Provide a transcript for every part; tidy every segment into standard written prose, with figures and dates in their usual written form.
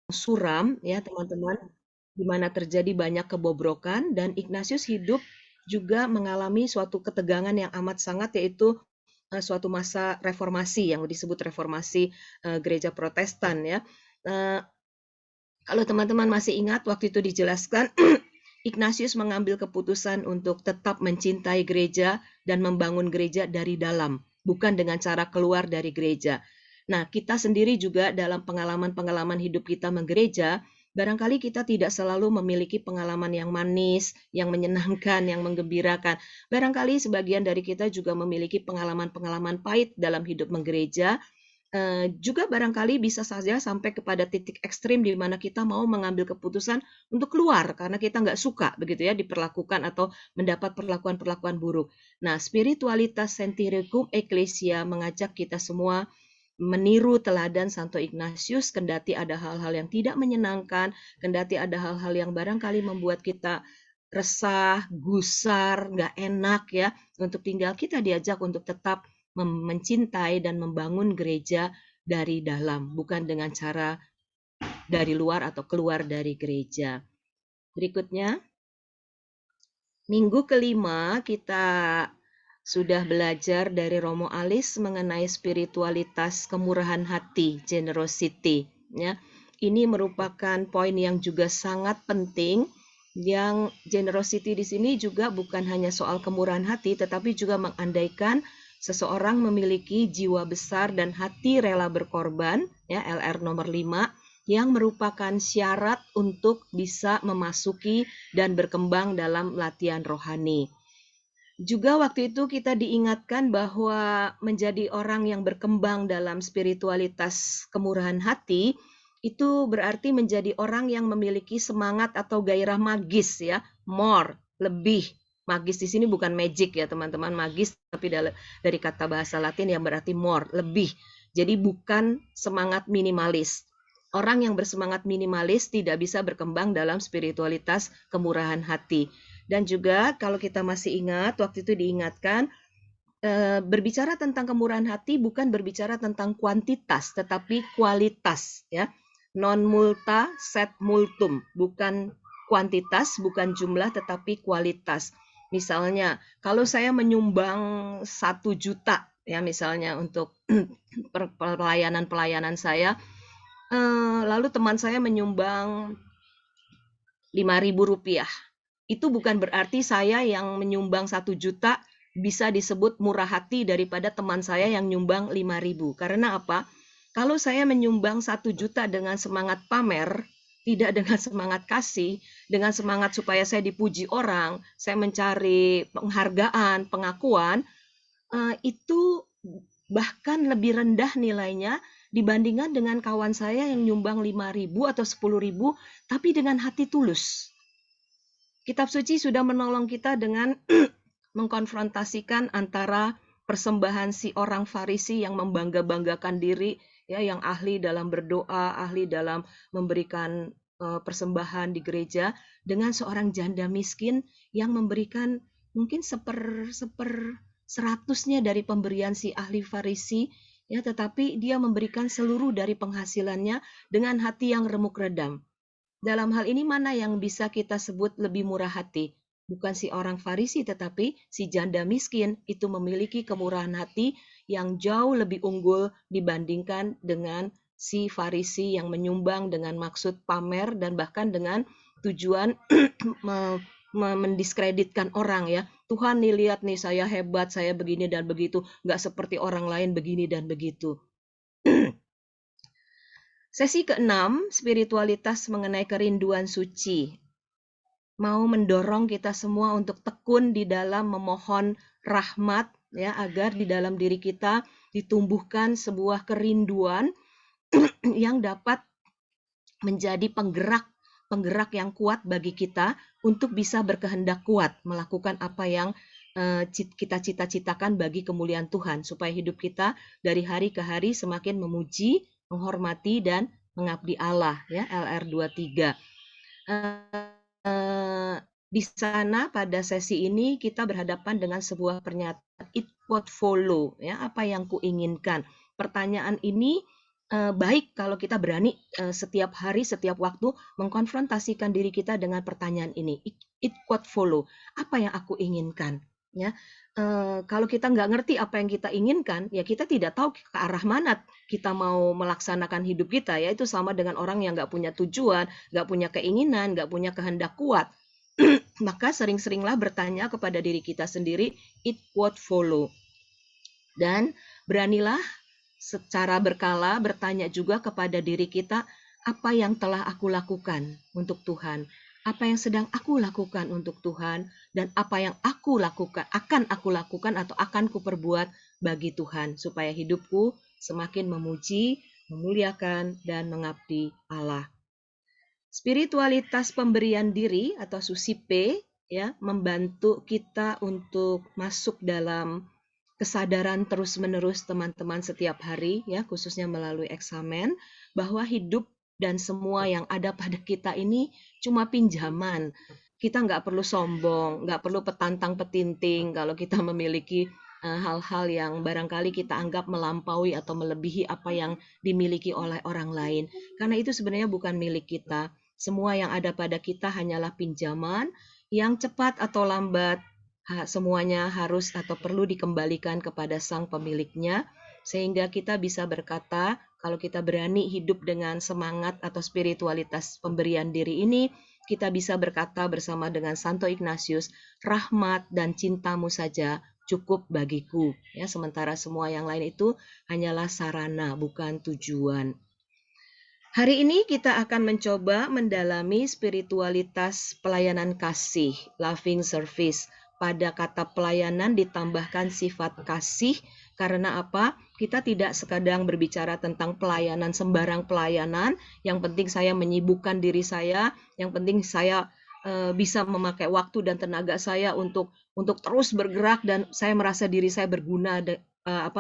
suram ya teman-teman, di mana terjadi banyak kebobrokan dan Ignatius hidup juga mengalami suatu ketegangan yang amat sangat, yaitu suatu masa reformasi yang disebut reformasi gereja Protestan ya. Eh, Kalau teman-teman masih ingat waktu itu dijelaskan Ignatius mengambil keputusan untuk tetap mencintai gereja dan membangun gereja dari dalam, bukan dengan cara keluar dari gereja. Nah, kita sendiri juga dalam pengalaman-pengalaman hidup kita menggereja, barangkali kita tidak selalu memiliki pengalaman yang manis, yang menyenangkan, yang menggembirakan. Barangkali sebagian dari kita juga memiliki pengalaman-pengalaman pahit dalam hidup menggereja, juga barangkali bisa saja sampai kepada titik ekstrim di mana kita mau mengambil keputusan untuk keluar karena kita nggak suka begitu ya diperlakukan atau mendapat perlakuan-perlakuan buruk. Nah, spiritualitas Sanctiricum Ecclesia mengajak kita semua meniru teladan Santo Ignatius, kendati ada hal-hal yang tidak menyenangkan, kendati ada hal-hal yang barangkali membuat kita resah, gusar, nggak enak ya, untuk tinggal kita diajak untuk tetap mencintai dan membangun gereja dari dalam, bukan dengan cara dari luar atau keluar dari gereja. Berikutnya, minggu kelima kita sudah belajar dari Romo Alis mengenai spiritualitas kemurahan hati, generosity. Ya, ini merupakan poin yang juga sangat penting. Yang generosity di sini juga bukan hanya soal kemurahan hati, tetapi juga mengandaikan seseorang memiliki jiwa besar dan hati rela berkorban, ya LR nomor 5, yang merupakan syarat untuk bisa memasuki dan berkembang dalam latihan rohani. Juga waktu itu kita diingatkan bahwa menjadi orang yang berkembang dalam spiritualitas kemurahan hati itu berarti menjadi orang yang memiliki semangat atau gairah magis ya, more, lebih. Magis di sini bukan magic ya teman-teman, magis tapi dari kata bahasa Latin yang berarti more, lebih. Jadi bukan semangat minimalis. Orang yang bersemangat minimalis tidak bisa berkembang dalam spiritualitas kemurahan hati. Dan juga kalau kita masih ingat, waktu itu diingatkan, berbicara tentang kemurahan hati bukan berbicara tentang kuantitas, tetapi kualitas. Ya, non multa sed multum, bukan kuantitas, bukan jumlah, tetapi kualitas. Misalnya, kalau saya menyumbang 1 juta, ya misalnya untuk pelayanan-pelayanan saya, lalu teman saya menyumbang 5.000 rupiah. Itu bukan berarti saya yang menyumbang 1 juta bisa disebut murah hati daripada teman saya yang nyumbang 5.000. Karena apa? Kalau saya menyumbang 1 juta dengan semangat pamer, tidak dengan semangat kasih, dengan semangat supaya saya dipuji orang, saya mencari penghargaan, pengakuan, itu bahkan lebih rendah nilainya dibandingkan dengan kawan saya yang nyumbang 5.000 atau 10.000, tapi dengan hati tulus. Kitab suci sudah menolong kita dengan mengkonfrontasikan antara persembahan si orang Farisi yang membangga-banggakan diri, ya, yang ahli dalam berdoa, ahli dalam memberikan persembahan di gereja, dengan seorang janda miskin yang memberikan mungkin seratusnya dari pemberian si ahli Farisi, ya, tetapi dia memberikan seluruh dari penghasilannya dengan hati yang remuk redam. Dalam hal ini mana yang bisa kita sebut lebih murah hati? Bukan si orang Farisi, tetapi si janda miskin itu memiliki kemurahan hati yang jauh lebih unggul dibandingkan dengan si Farisi yang menyumbang dengan maksud pamer dan bahkan dengan tujuan mendiskreditkan orang ya. Tuhan nih lihat nih saya hebat, saya begini dan begitu, nggak seperti orang lain begini dan begitu. Sesi ke-6, spiritualitas mengenai kerinduan suci. Mau mendorong kita semua untuk tekun di dalam memohon rahmat ya, agar di dalam diri kita ditumbuhkan sebuah kerinduan yang dapat menjadi penggerak yang kuat bagi kita untuk bisa berkehendak kuat melakukan apa yang kita cita-citakan bagi kemuliaan Tuhan, supaya hidup kita dari hari ke hari semakin memuji, menghormati dan mengabdi Allah ya, LR 23. Di sana pada sesi ini kita berhadapan dengan sebuah pernyataan, it what follow ya, apa yang kuinginkan. Pertanyaan ini baik kalau kita berani setiap hari, setiap waktu mengkonfrontasikan diri kita dengan pertanyaan ini. It what follow. Apa yang aku inginkan? Ya, kalau kita nggak ngerti apa yang kita inginkan, ya kita tidak tahu ke arah mana kita mau melaksanakan hidup kita. Ya, itu sama dengan orang yang nggak punya tujuan, nggak punya keinginan, nggak punya kehendak kuat. Maka sering-seringlah bertanya kepada diri kita sendiri, it what follow. Dan beranilah secara berkala bertanya juga kepada diri kita, apa yang telah aku lakukan untuk Tuhan, apa yang sedang aku lakukan untuk Tuhan, dan apa yang aku lakukan, akan aku lakukan atau akan kuperbuat bagi Tuhan, supaya hidupku semakin memuji, memuliakan, dan mengabdi Allah. Spiritualitas pemberian diri atau susipe ya membantu kita untuk masuk dalam kesadaran terus-menerus teman-teman setiap hari ya, khususnya melalui eksamen, bahwa hidup dan semua yang ada pada kita ini cuma pinjaman. Kita nggak perlu sombong, nggak perlu petantang petinting kalau kita memiliki hal-hal yang barangkali kita anggap melampaui atau melebihi apa yang dimiliki oleh orang lain. Karena itu sebenarnya bukan milik kita. Semua yang ada pada kita hanyalah pinjaman yang cepat atau lambat semuanya harus atau perlu dikembalikan kepada sang pemiliknya, sehingga kita bisa berkata, kalau kita berani hidup dengan semangat atau spiritualitas pemberian diri ini, kita bisa berkata bersama dengan Santo Ignatius, rahmat dan cintamu saja cukup bagiku. Ya, sementara semua yang lain itu hanyalah sarana, bukan tujuan. Hari ini kita akan mencoba mendalami spiritualitas pelayanan kasih, loving service. Pada kata pelayanan ditambahkan sifat kasih, karena apa? Kita tidak sekadar berbicara tentang pelayanan, sembarang pelayanan, yang penting saya menyibukkan diri saya, yang penting saya bisa memakai waktu dan tenaga saya untuk terus bergerak dan saya merasa diri saya berguna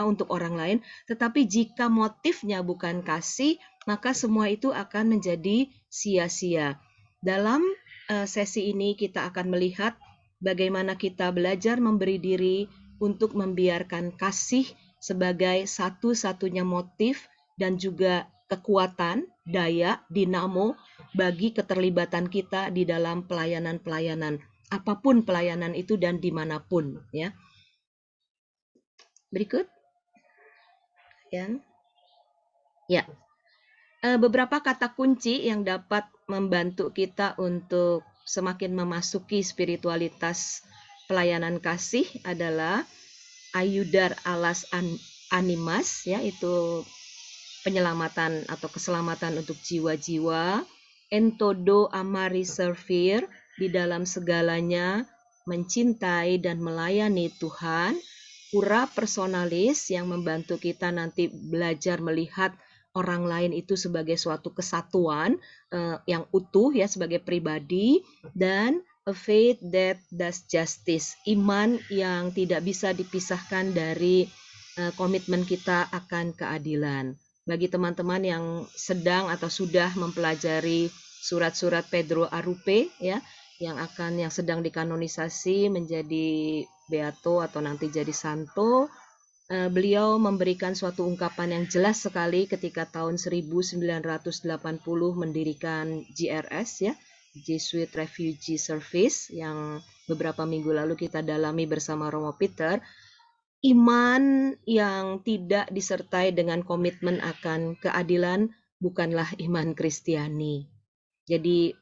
untuk orang lain. Tetapi jika motifnya bukan kasih, maka semua itu akan menjadi sia-sia. Dalam sesi ini kita akan melihat bagaimana kita belajar memberi diri untuk membiarkan kasih sebagai satu-satunya motif dan juga kekuatan, daya, dinamo bagi keterlibatan kita di dalam pelayanan-pelayanan. Apapun pelayanan itu dan dimanapun. Ya. Berikut. Ya. Beberapa kata kunci yang dapat membantu kita untuk semakin memasuki spiritualitas pelayanan kasih adalah ayudar alas animas, ya, itu penyelamatan atau keselamatan untuk jiwa-jiwa, entodo amari servir, di dalam segalanya mencintai dan melayani Tuhan, cura personalis yang membantu kita nanti belajar melihat orang lain itu sebagai suatu kesatuan yang utuh ya, sebagai pribadi, dan a faith that does justice, iman yang tidak bisa dipisahkan dari komitmen kita akan keadilan. Bagi teman-teman yang sedang atau sudah mempelajari surat-surat Pedro Arupe ya, yang sedang dikanonisasi menjadi beato atau nanti jadi santo, beliau memberikan suatu ungkapan yang jelas sekali ketika tahun 1980 mendirikan GRS ya, Jesuit Refugee Service, yang beberapa minggu lalu kita dalami bersama Romo Peter. Iman yang tidak disertai dengan komitmen akan keadilan bukanlah iman Kristiani. Jadi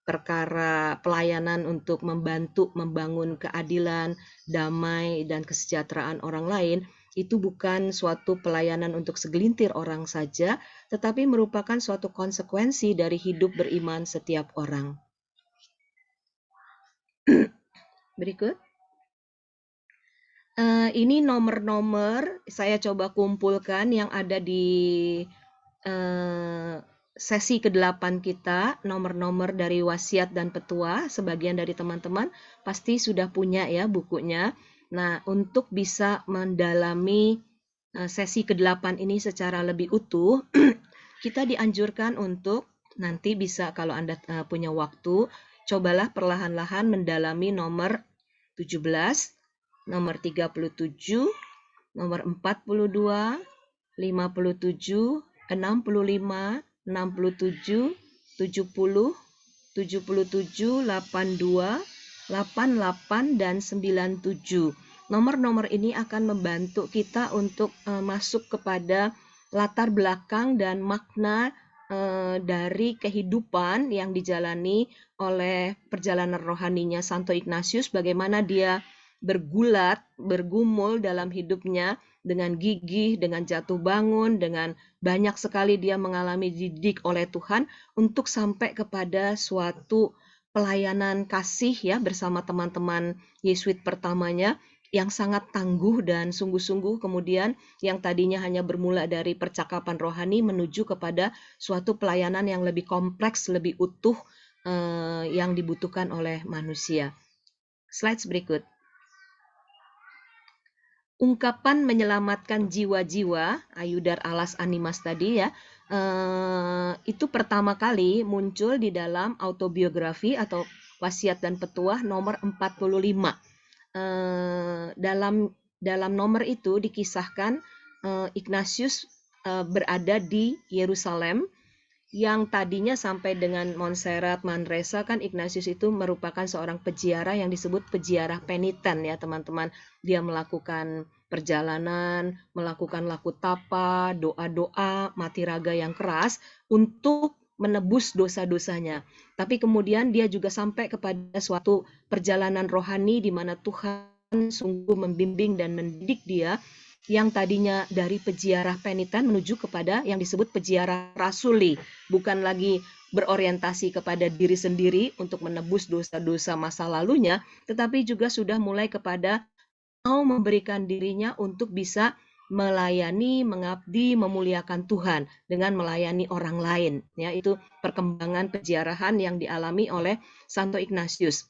perkara pelayanan untuk membantu membangun keadilan, damai, dan kesejahteraan orang lain itu bukan suatu pelayanan untuk segelintir orang saja, tetapi merupakan suatu konsekuensi dari hidup beriman setiap orang. Berikut. Ini nomor-nomor saya coba kumpulkan yang ada di sesi ke-8 kita, nomor-nomor dari wasiat dan petua. Sebagian dari teman-teman pasti sudah punya ya bukunya. Nah, untuk bisa mendalami sesi ke-8 ini secara lebih utuh, kita dianjurkan untuk nanti bisa, kalau Anda punya waktu, cobalah perlahan-lahan mendalami nomor 17, nomor 37, nomor 42, 57, 65, 67, 70, 77, 82, 88, dan 97. Nomor-nomor ini akan membantu kita untuk masuk kepada latar belakang dan makna dari kehidupan yang dijalani oleh perjalanan rohaninya Santo Ignatius, bagaimana dia bergulat, bergumul dalam hidupnya dengan gigih, dengan jatuh bangun, dengan banyak sekali dia mengalami dididik oleh Tuhan untuk sampai kepada suatu pelayanan kasih ya bersama teman-teman Yesuit pertamanya yang sangat tangguh dan sungguh-sungguh, kemudian yang tadinya hanya bermula dari percakapan rohani menuju kepada suatu pelayanan yang lebih kompleks, lebih utuh yang dibutuhkan oleh manusia. Slides berikut. Ungkapan menyelamatkan jiwa-jiwa, Ayudar Alas Animas tadi ya, itu pertama kali muncul di dalam autobiografi atau wasiat dan petuah nomor 45. Dalam nomor itu dikisahkan Ignatius berada di Yerusalem, yang tadinya sampai dengan Montserrat, Manresa, kan Ignatius itu merupakan seorang peziarah yang disebut peziarah peniten ya teman-teman. Dia melakukan perjalanan, melakukan laku tapa, doa-doa, mati raga yang keras untuk menebus dosa-dosanya. Tapi kemudian dia juga sampai kepada suatu perjalanan rohani di mana Tuhan sungguh membimbing dan mendidik dia, yang tadinya dari peziarah peniten menuju kepada yang disebut peziarah rasuli, bukan lagi berorientasi kepada diri sendiri untuk menebus dosa-dosa masa lalunya, tetapi juga sudah mulai kepada mau memberikan dirinya untuk bisa melayani, mengabdi, memuliakan Tuhan dengan melayani orang lain. Ya, itu perkembangan peziarahan yang dialami oleh Santo Ignatius.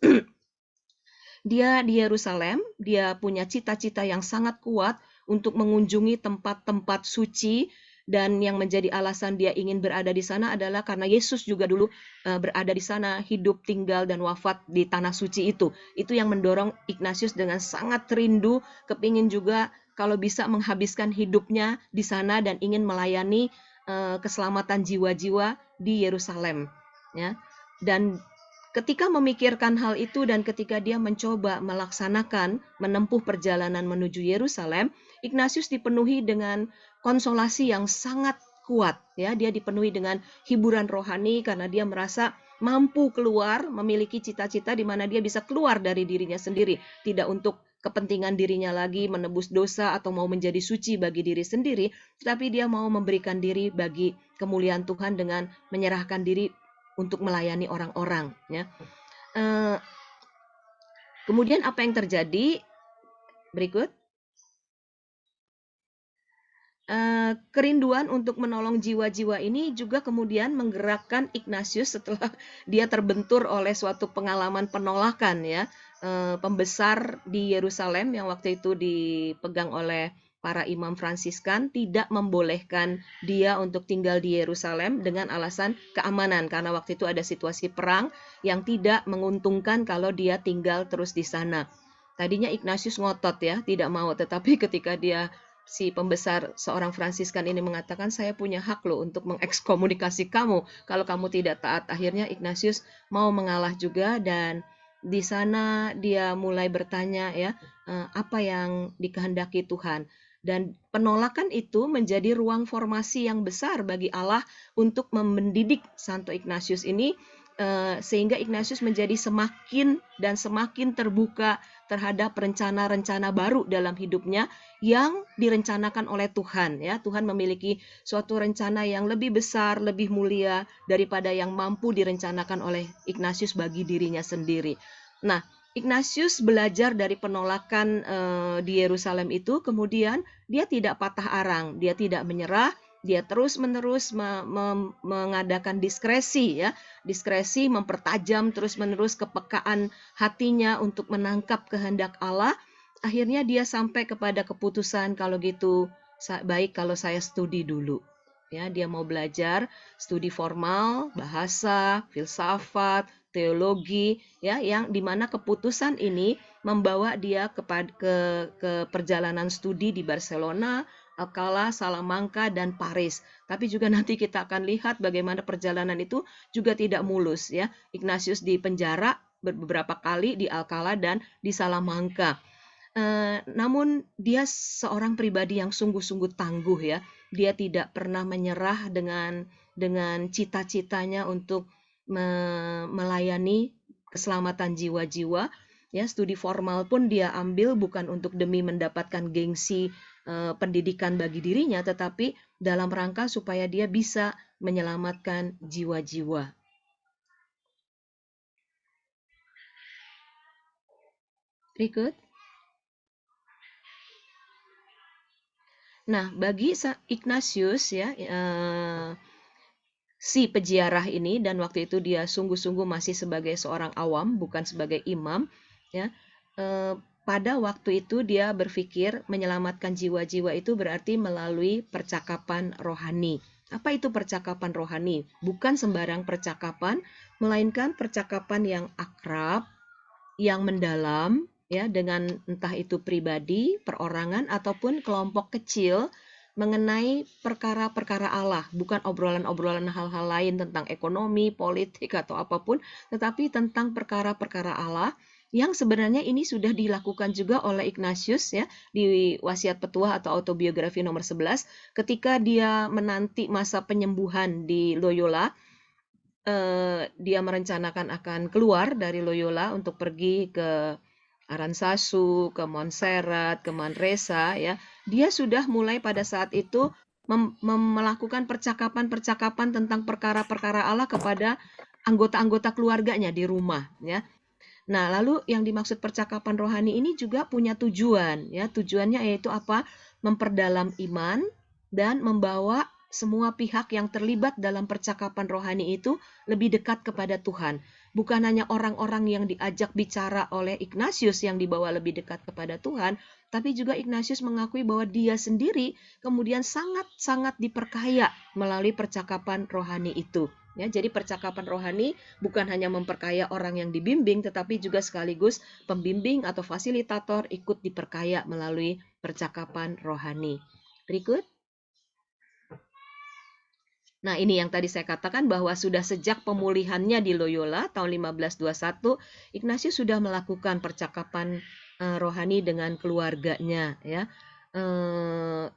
Dia di Yerusalem, dia punya cita-cita yang sangat kuat untuk mengunjungi tempat-tempat suci, dan yang menjadi alasan dia ingin berada di sana adalah karena Yesus juga dulu berada di sana, hidup, tinggal, dan wafat di tanah suci itu. Itu yang mendorong Ignatius dengan sangat rindu, kepingin juga kalau bisa menghabiskan hidupnya di sana dan ingin melayani keselamatan jiwa-jiwa di Yerusalem. Ya. Dan ketika memikirkan hal itu dan ketika dia mencoba melaksanakan menempuh perjalanan menuju Yerusalem, Ignatius dipenuhi dengan konsolasi yang sangat kuat ya. Dia dipenuhi dengan hiburan rohani karena dia merasa mampu keluar, memiliki cita-cita di mana dia bisa keluar dari dirinya sendiri, tidak untuk kepentingan dirinya lagi menebus dosa atau mau menjadi suci bagi diri sendiri, tetapi dia mau memberikan diri bagi kemuliaan Tuhan dengan menyerahkan diri untuk melayani orang-orang ya. Kemudian apa yang terjadi berikut? Kerinduan untuk menolong jiwa-jiwa ini juga kemudian menggerakkan Ignatius setelah dia terbentur oleh suatu pengalaman penolakan ya. Pembesar di Yerusalem yang waktu itu dipegang oleh para imam Fransiskan tidak membolehkan dia untuk tinggal di Yerusalem dengan alasan keamanan, karena waktu itu ada situasi perang yang tidak menguntungkan kalau dia tinggal terus di sana. Tadinya Ignatius ngotot ya, tidak mau, tetapi ketika si pembesar seorang Fransiskan ini mengatakan, saya punya hak loh untuk mengekskomunikasi kamu kalau kamu tidak taat. Akhirnya Ignatius mau mengalah juga, dan di sana dia mulai bertanya ya, apa yang dikehendaki Tuhan. Dan penolakan itu menjadi ruang formasi yang besar bagi Allah untuk mendidik Santo Ignatius ini, sehingga Ignatius menjadi semakin dan semakin terbuka terhadap rencana-rencana baru dalam hidupnya yang direncanakan oleh Tuhan ya. Tuhan memiliki suatu rencana yang lebih besar, lebih mulia daripada yang mampu direncanakan oleh Ignatius bagi dirinya sendiri. Nah, Ignatius belajar dari penolakan di Yerusalem itu, kemudian dia tidak patah arang, dia tidak menyerah, dia terus-menerus mengadakan diskresi ya, diskresi, mempertajam terus-menerus kepekaan hatinya untuk menangkap kehendak Allah. Akhirnya dia sampai kepada keputusan, kalau gitu baik kalau saya studi dulu. Ya, dia mau belajar studi formal, bahasa, filsafat, teologi, ya, yang dimana keputusan ini membawa dia ke perjalanan studi di Barcelona, Alcala, Salamanca, dan Paris. Tapi juga nanti kita akan lihat bagaimana perjalanan itu juga tidak mulus ya. Ignatius di penjara beberapa kali di Alcala dan di Salamanca. Namun dia seorang pribadi yang sungguh-sungguh tangguh ya. Dia tidak pernah menyerah dengan cita-citanya untuk melayani keselamatan jiwa-jiwa. Ya, studi formal pun dia ambil bukan untuk demi mendapatkan gengsi pendidikan bagi dirinya, tetapi dalam rangka supaya dia bisa menyelamatkan jiwa-jiwa. Berikut. Nah, bagi Ignatius ya, si peziarah ini, dan waktu itu dia sungguh-sungguh masih sebagai seorang awam, bukan sebagai imam, ya. Pada waktu itu dia berpikir menyelamatkan jiwa-jiwa itu berarti melalui percakapan rohani. Apa itu percakapan rohani? Bukan sembarang percakapan, melainkan percakapan yang akrab, yang mendalam, ya, dengan entah itu pribadi, perorangan, ataupun kelompok kecil mengenai perkara-perkara Allah, bukan obrolan-obrolan hal-hal lain tentang ekonomi, politik, atau apapun, tetapi tentang perkara-perkara Allah yang sebenarnya ini sudah dilakukan juga oleh Ignatius ya di Wasiat Petuah atau autobiografi nomor 11 ketika dia menanti masa penyembuhan di Loyola. Dia merencanakan akan keluar dari Loyola untuk pergi ke Aransasu, ke Montserrat, ke Manresa ya. Dia sudah mulai pada saat itu melakukan percakapan-percakapan tentang perkara-perkara Allah kepada anggota-anggota keluarganya di rumah ya. Nah, lalu yang dimaksud percakapan rohani ini juga punya tujuan ya. Tujuannya yaitu apa? Memperdalam iman dan membawa semua pihak yang terlibat dalam percakapan rohani itu lebih dekat kepada Tuhan. Bukan hanya orang-orang yang diajak bicara oleh Ignatius yang dibawa lebih dekat kepada Tuhan, tapi juga Ignatius mengakui bahwa dia sendiri kemudian sangat-sangat diperkaya melalui percakapan rohani itu. Ya, jadi percakapan rohani bukan hanya memperkaya orang yang dibimbing, tetapi juga sekaligus pembimbing atau fasilitator ikut diperkaya melalui percakapan rohani. Berikut. Nah, ini yang tadi saya katakan bahwa sudah sejak pemulihannya di Loyola tahun 1521, Ignatius sudah melakukan percakapan rohani dengan keluarganya ya.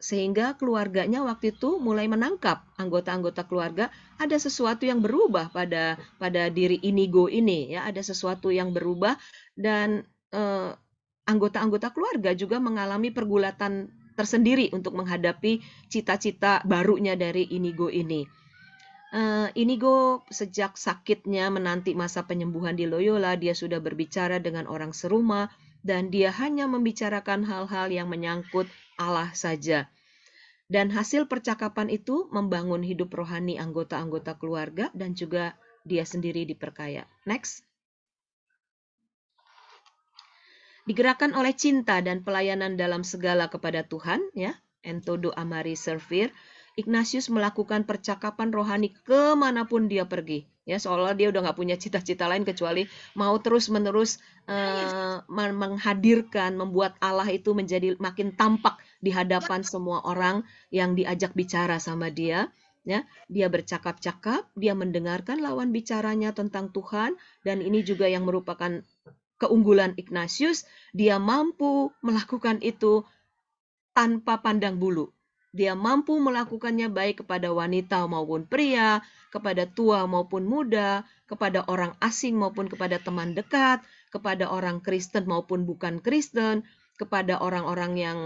Sehingga keluarganya waktu itu mulai menangkap anggota-anggota keluarga ada sesuatu yang berubah pada diri Inigo ini ya, ada sesuatu yang berubah dan anggota-anggota keluarga juga mengalami pergulatan tersendiri untuk menghadapi cita-cita barunya dari Inigo ini. Inigo sejak sakitnya menanti masa penyembuhan di Loyola, dia sudah berbicara dengan orang serumah dan dia hanya membicarakan hal-hal yang menyangkut Allah saja. Dan hasil percakapan itu membangun hidup rohani anggota-anggota keluarga dan juga dia sendiri diperkaya. Next. Digerakkan oleh cinta dan pelayanan dalam segala kepada Tuhan, ya, en todo amar y servir, Ignatius melakukan percakapan rohani kemanapun dia pergi. Ya, seolah dia udah nggak punya cita-cita lain kecuali mau terus-menerus menghadirkan, membuat Allah itu menjadi makin tampak di hadapan semua orang yang diajak bicara sama dia. Ya, dia bercakap-cakap, dia mendengarkan lawan bicaranya tentang Tuhan, dan ini juga yang merupakan keunggulan Ignatius, dia mampu melakukan itu tanpa pandang bulu. Dia mampu melakukannya baik kepada wanita maupun pria, kepada tua maupun muda, kepada orang asing maupun kepada teman dekat, kepada orang Kristen maupun bukan Kristen, kepada orang-orang yang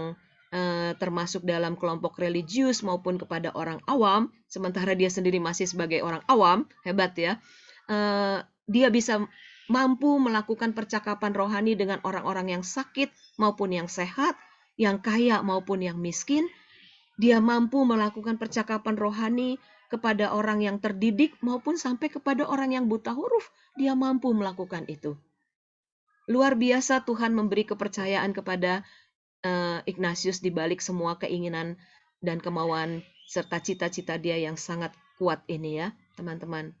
termasuk dalam kelompok religius maupun kepada orang awam, sementara dia sendiri masih sebagai orang awam, hebat ya. Dia bisa mampu melakukan percakapan rohani dengan orang-orang yang sakit maupun yang sehat, yang kaya maupun yang miskin. Dia mampu melakukan percakapan rohani kepada orang yang terdidik maupun sampai kepada orang yang buta huruf. Dia mampu melakukan itu. Luar biasa Tuhan memberi kepercayaan kepada Ignatius di balik semua keinginan dan kemauan serta cita-cita dia yang sangat kuat ini ya, teman-teman.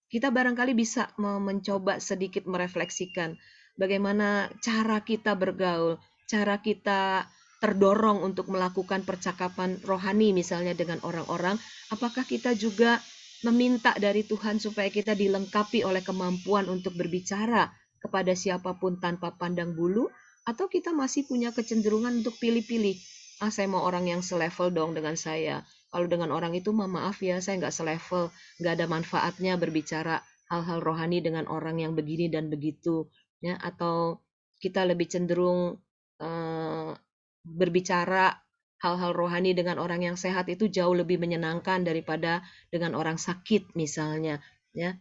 Kita barangkali bisa mencoba sedikit merefleksikan bagaimana cara kita bergaul, cara kita terdorong untuk melakukan percakapan rohani misalnya dengan orang-orang, apakah kita juga meminta dari Tuhan supaya kita dilengkapi oleh kemampuan untuk berbicara kepada siapapun tanpa pandang bulu, atau kita masih punya kecenderungan untuk pilih-pilih, saya mau orang yang selevel dong dengan saya. Kalau dengan orang itu, maaf ya, saya nggak selevel, nggak ada manfaatnya berbicara hal-hal rohani dengan orang yang begini dan begitu, ya. Atau kita lebih cenderung berbicara hal-hal rohani dengan orang yang sehat itu jauh lebih menyenangkan daripada dengan orang sakit misalnya, ya.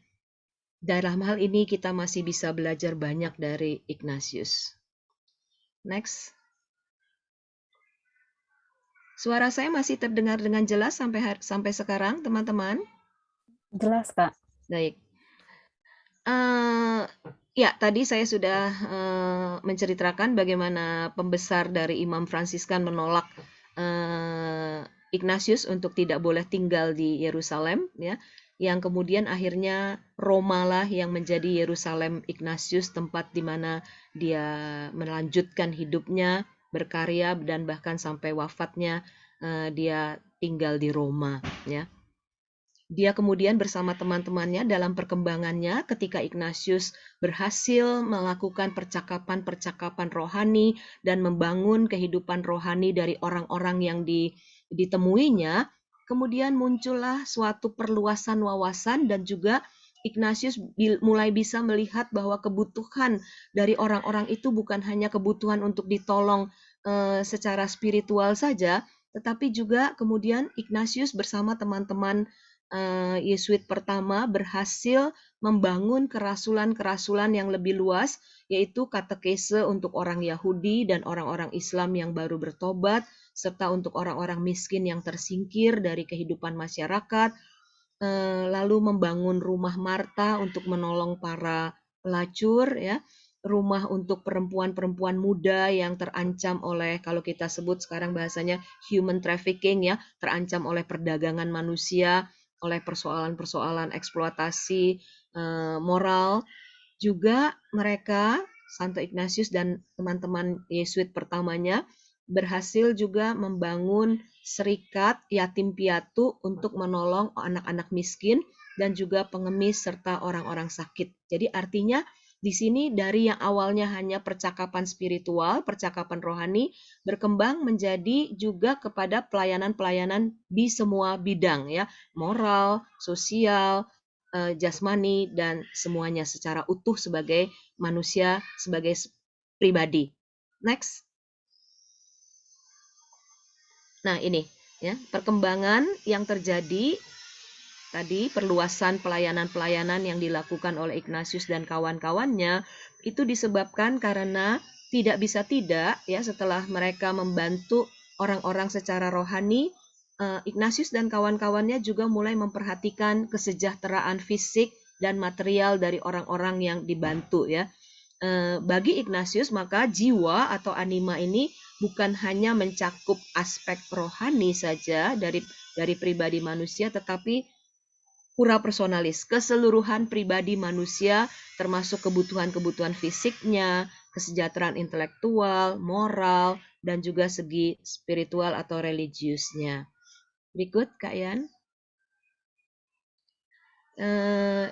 Dalam hal ini kita masih bisa belajar banyak dari Ignatius. Next. Suara saya masih terdengar dengan jelas sampai sekarang, teman-teman? Jelas, Kak. Baik. Ya, tadi saya sudah menceritakan bagaimana pembesar dari Imam Fransiskan menolak Ignatius untuk tidak boleh tinggal di Yerusalem, ya. Yang kemudian akhirnya Roma lah yang menjadi Yerusalem Ignatius, tempat di mana dia melanjutkan hidupnya, berkarya, dan bahkan sampai wafatnya dia tinggal di Roma, ya. Dia kemudian bersama teman-temannya dalam perkembangannya ketika Ignatius berhasil melakukan percakapan-percakapan rohani dan membangun kehidupan rohani dari orang-orang yang ditemuinya, kemudian muncullah suatu perluasan wawasan dan juga Ignatius mulai bisa melihat bahwa kebutuhan dari orang-orang itu bukan hanya kebutuhan untuk ditolong secara spiritual saja, tetapi juga kemudian Ignatius bersama teman-teman Yesuit pertama berhasil membangun kerasulan-kerasulan yang lebih luas, yaitu katekese untuk orang Yahudi dan orang-orang Islam yang baru bertobat, serta untuk orang-orang miskin yang tersingkir dari kehidupan masyarakat, lalu membangun rumah Marta untuk menolong para pelacur, ya, rumah untuk perempuan-perempuan muda yang terancam oleh, kalau kita sebut sekarang bahasanya human trafficking, ya, terancam oleh perdagangan manusia, oleh persoalan-persoalan eksploitasi moral. Juga mereka, Santo Ignatius dan teman-teman Yesuit pertamanya, berhasil juga membangun serikat yatim piatu untuk menolong anak-anak miskin dan juga pengemis serta orang-orang sakit. Jadi artinya di sini dari yang awalnya hanya percakapan spiritual, percakapan rohani, berkembang menjadi juga kepada pelayanan-pelayanan di semua bidang, ya, moral, sosial, jasmani, dan semuanya secara utuh sebagai manusia, sebagai pribadi. Next. Nah, ini ya, perkembangan yang terjadi tadi, perluasan pelayanan-pelayanan yang dilakukan oleh Ignatius dan kawan-kawannya itu disebabkan karena tidak bisa tidak, ya, setelah mereka membantu orang-orang secara rohani, Ignatius dan kawan-kawannya juga mulai memperhatikan kesejahteraan fisik dan material dari orang-orang yang dibantu, ya. Bagi Ignatius, maka jiwa atau anima ini bukan hanya mencakup aspek rohani saja dari pribadi manusia, tetapi pura personalis, keseluruhan pribadi manusia, termasuk kebutuhan-kebutuhan fisiknya, kesejahteraan intelektual, moral, dan juga segi spiritual atau religiusnya. Berikut, Kak Yan.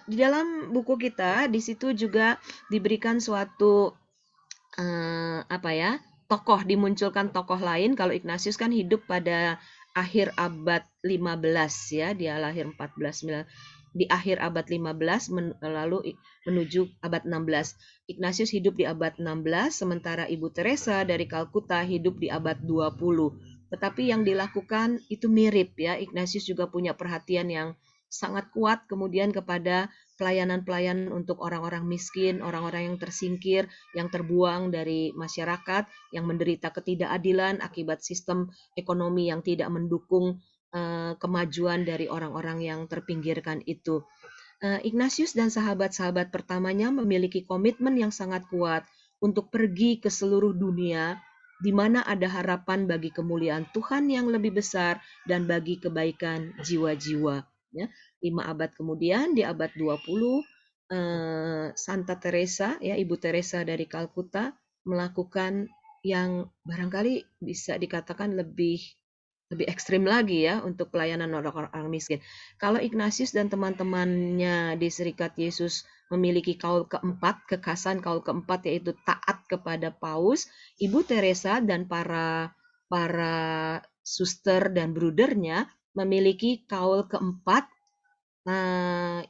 Di dalam buku kita, di situ juga diberikan suatu tokoh, dimunculkan tokoh lain. Kalau Ignatius kan hidup pada akhir abad 15, ya, dia lahir 14 di akhir abad 15 lalu menuju abad 16. Ignatius hidup di abad 16, sementara Ibu Teresa dari Kalkuta hidup di abad 20. Tetapi yang dilakukan itu mirip, ya. Ignatius juga punya perhatian yang sangat kuat kemudian kepada pelayanan-pelayanan untuk orang-orang miskin, orang-orang yang tersingkir, yang terbuang dari masyarakat, yang menderita ketidakadilan akibat sistem ekonomi yang tidak mendukung kemajuan dari orang-orang yang terpinggirkan itu. Ignatius dan sahabat-sahabat pertamanya memiliki komitmen yang sangat kuat untuk pergi ke seluruh dunia di mana ada harapan bagi kemuliaan Tuhan yang lebih besar dan bagi kebaikan jiwa-jiwa. Ya. 5 abad kemudian, di abad 20, Santa Teresa, ya, Ibu Teresa dari Kalkuta, melakukan yang barangkali bisa dikatakan lebih ekstrim lagi ya untuk pelayanan orang-orang miskin. Kalau Ignatius dan teman-temannya di Serikat Yesus memiliki kaul keempat, kekhasan kaul keempat yaitu taat kepada Paus, Ibu Teresa dan para suster dan brudernya memiliki kaul keempat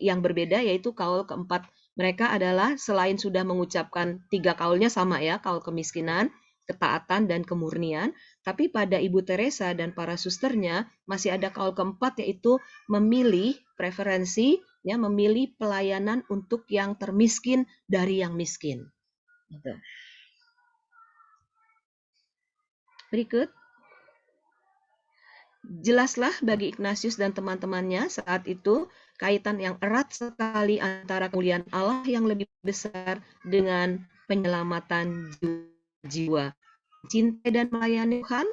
yang berbeda, yaitu kaul keempat mereka adalah selain sudah mengucapkan 3 kaulnya sama ya, kaul kemiskinan, ketaatan, dan kemurnian, tapi pada Ibu Teresa dan para susternya masih ada kaul keempat, yaitu memilih preferensi, ya, memilih pelayanan untuk yang termiskin dari yang miskin. Gitu. Berikut. Jelaslah bagi Ignatius dan teman-temannya saat itu kaitan yang erat sekali antara kemuliaan Allah yang lebih besar dengan penyelamatan jiwa. Mencintai dan melayani Tuhan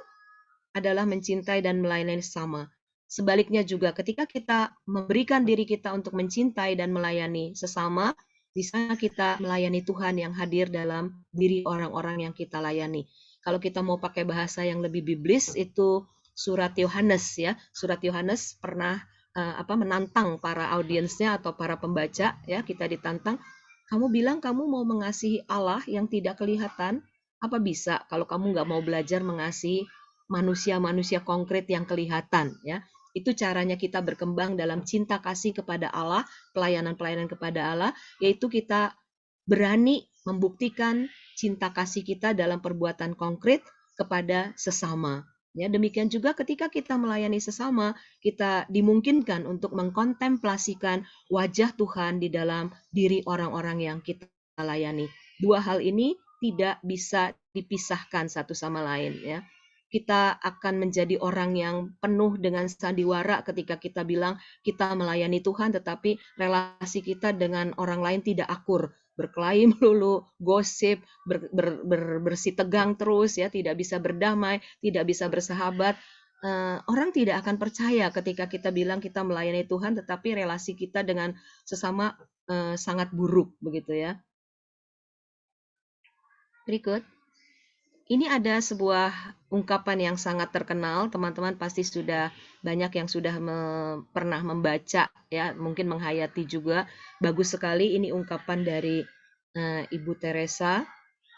adalah mencintai dan melayani sesama. Sebaliknya juga ketika kita memberikan diri kita untuk mencintai dan melayani sesama, di sana kita melayani Tuhan yang hadir dalam diri orang-orang yang kita layani. Kalau kita mau pakai bahasa yang lebih biblis, itu surat Yohanes ya. Surat Yohanes pernah menantang para audiensnya atau para pembaca ya, kita ditantang, kamu bilang kamu mau mengasihi Allah yang tidak kelihatan, apa bisa kalau kamu nggak mau belajar mengasihi manusia-manusia konkret yang kelihatan ya. Itu caranya kita berkembang dalam cinta kasih kepada Allah, pelayanan-pelayanan kepada Allah, yaitu kita berani membuktikan cinta kasih kita dalam perbuatan konkret kepada sesama. Ya, demikian juga ketika kita melayani sesama, kita dimungkinkan untuk mengkontemplasikan wajah Tuhan di dalam diri orang-orang yang kita layani. Dua hal ini tidak bisa dipisahkan satu sama lain ya. Kita akan menjadi orang yang penuh dengan sandiwara ketika kita bilang kita melayani Tuhan, tetapi relasi kita dengan orang lain tidak akur, berkelahi melulu, gosip, bersih tegang terus ya, tidak bisa berdamai, tidak bisa bersahabat. Orang tidak akan percaya ketika kita bilang kita melayani Tuhan, tetapi relasi kita dengan sesama sangat buruk begitu ya. Berikut. Ini ada sebuah ungkapan yang sangat terkenal, teman-teman pasti sudah banyak yang sudah pernah membaca ya, mungkin menghayati juga. Bagus sekali ini ungkapan dari Ibu Teresa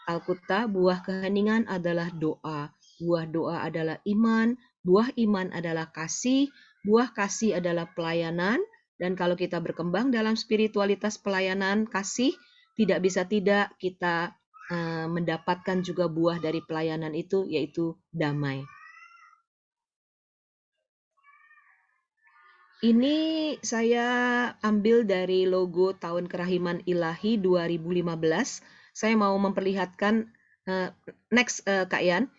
Calcutta, buah keheningan adalah doa, buah doa adalah iman, buah iman adalah kasih, buah kasih adalah pelayanan, dan kalau kita berkembang dalam spiritualitas pelayanan kasih, tidak bisa tidak kita mendapatkan juga buah dari pelayanan itu, yaitu damai. Ini saya ambil dari logo Tahun Kerahiman Ilahi 2015. Saya mau memperlihatkan next Kak Yan.